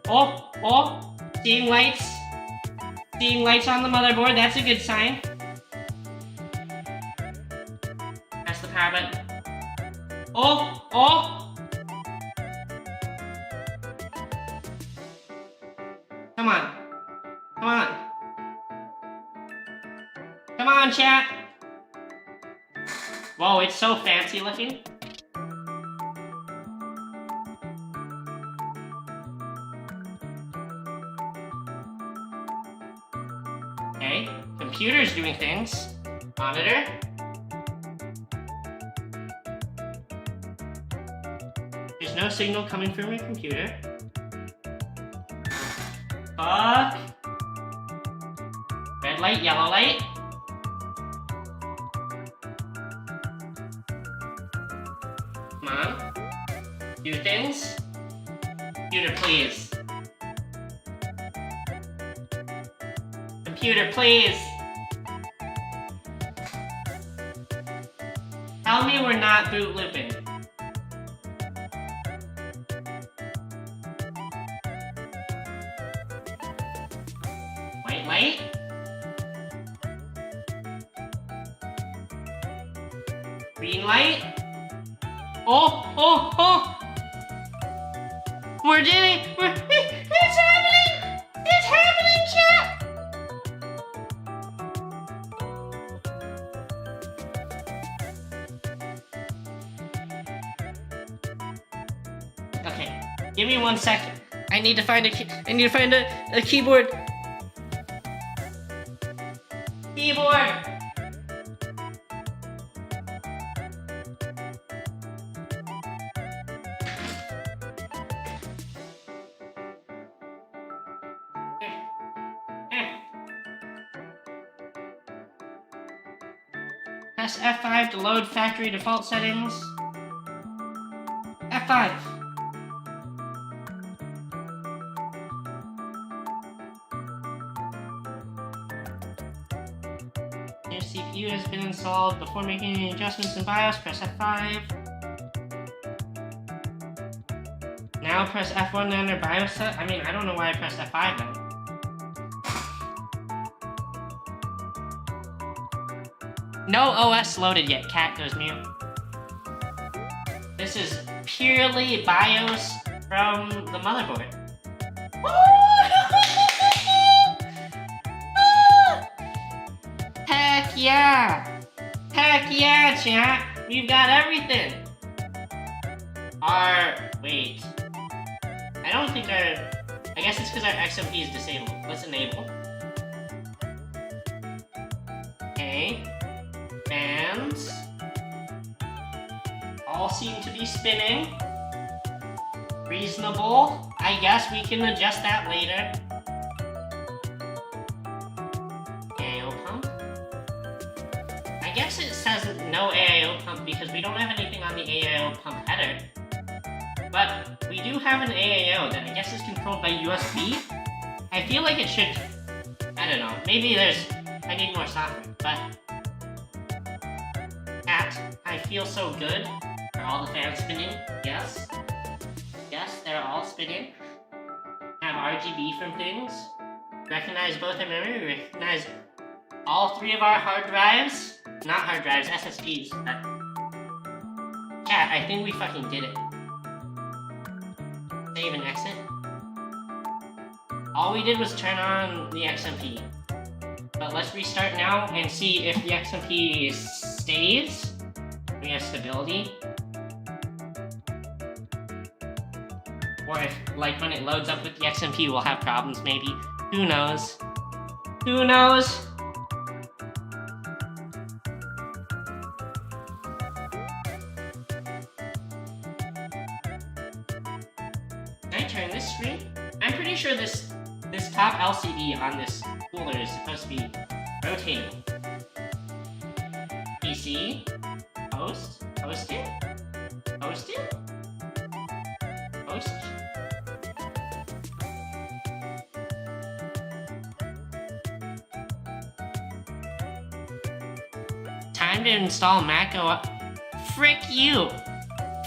Oh! Seeing lights. Seeing lights on the motherboard, that's a good sign. That's the power button. Oh! Come on, chat. Whoa, it's so fancy looking. Okay, computer's doing things. Monitor. There's no signal coming from your computer. Fuck. Red light, yellow light. Come on. Do things. Computer, please. Computer, please. Tell me we're not boot looping. White light. Green light. Oh! We're doing it! It's happening! It's happening, chat! Okay, give me 1 second. I need to find a keyboard. Keyboard! Press F5 to load factory default settings. F5. Your CPU has been installed. Before making any adjustments in BIOS, press F5. Now press F1 to enter BIOS. I mean, I don't know why I pressed F5 then. No OS loaded yet. Cat goes mute. This is purely BIOS from the motherboard. Heck yeah! Heck yeah, chat! We've got everything! Wait. I don't think I guess it's because our XMP is disabled. Let's enable. Okay. Fans. All seem to be spinning. Reasonable. I guess we can adjust that later. AIO pump. I guess it says no AIO pump because we don't have anything on the AIO pump header. But we do have an AIO that I guess is controlled by USB. I feel like it should... I don't know. Maybe I need more software, but... I feel so good. Are all the fans spinning? Yes. Yes, they're all spinning. Have RGB from things. Recognize both our memory. Recognize all 3 of our hard drives. Not hard drives, SSDs. But... Chat, I think we fucking did it. Save and exit. All we did was turn on the XMP. But let's restart now and see if the XMP stays. We have stability. Or if, like, when it loads up with the XMP, we'll have problems, maybe. Who knows? Who knows? Can I turn this screen? I'm pretty sure this top LCD on this cooler is supposed to be rotating. PC. Host? Hosted? Hosted? Host? Time to install Mac OS. Frick you!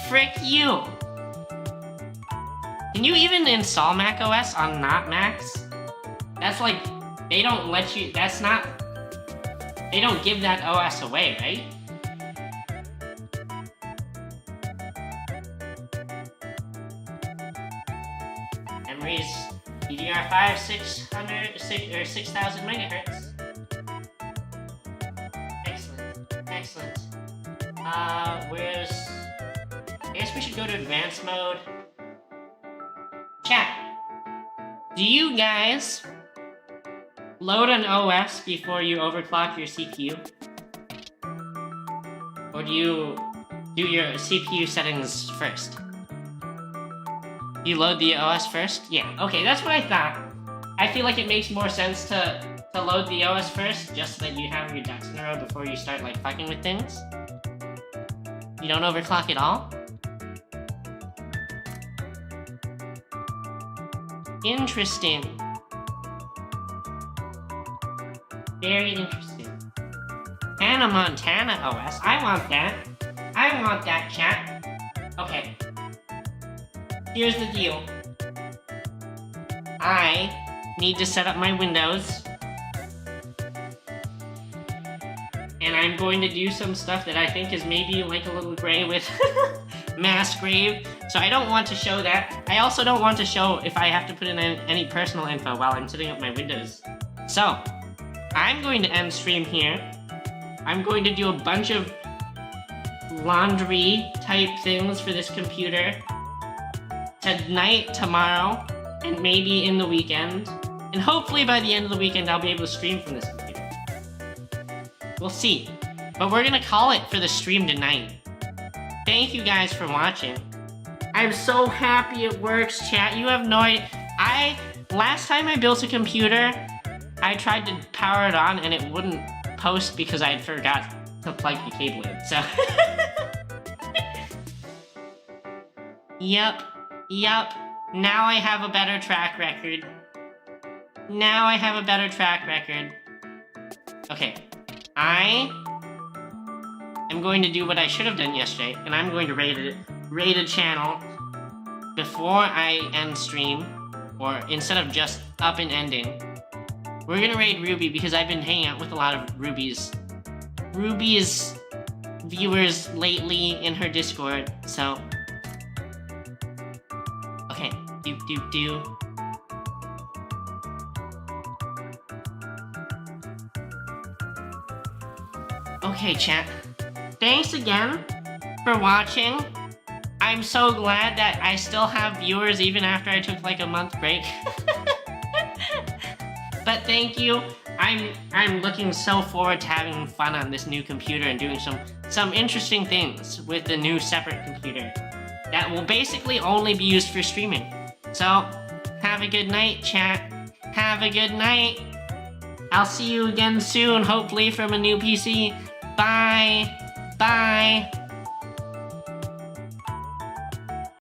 Frick you! Can you even install Mac OS on not Macs? That's like, they don't let you, that's not, they don't give that OS away, right? Memories, DDR5 6,000 megahertz. Excellent, excellent. I guess we should go to advanced mode. Chat, do you guys load an OS before you overclock your CPU? Or do you do your CPU settings first? You load the OS first? Yeah, okay, that's what I thought. I feel like it makes more sense to load the OS first, just so that you have your ducks in a row before you start, like, fucking with things. You don't overclock at all? Interesting. Very interesting. Hannah Montana OS. I want that. I want that, chat. Okay. Here's the deal. I need to set up my Windows. And I'm going to do some stuff that I think is maybe like a little gray with Massgrave. So I don't want to show that. I also don't want to show if I have to put in any personal info while I'm setting up my Windows. So, I'm going to end stream here. I'm going to do a bunch of laundry type things for this computer tonight, tomorrow, and maybe in the weekend. And hopefully by the end of the weekend I'll be able to stream from this computer. We'll see. But we're gonna call it for the stream tonight. Thank you guys for watching. I'm so happy it works, chat. You have no idea. Last time I built a computer, I tried to power it on and it wouldn't post because I had forgot to plug the cable in, so... Yep. Now I have a better track record. Okay. I am going to do what I should have done yesterday, and I'm going to raid a channel before I end stream, or instead of just up and ending. We're gonna raid Ruby because I've been hanging out with a lot of Ruby's viewers lately in her Discord, so... Okay, do. Okay, chat. Thanks again for watching. I'm so glad that I still have viewers even after I took like a month break. But thank you. I'm looking so forward to having fun on this new computer and doing some interesting things with the new separate computer that will basically only be used for streaming. So, have a good night, chat. Have a good night. I'll see you again soon, hopefully from a new PC. Bye.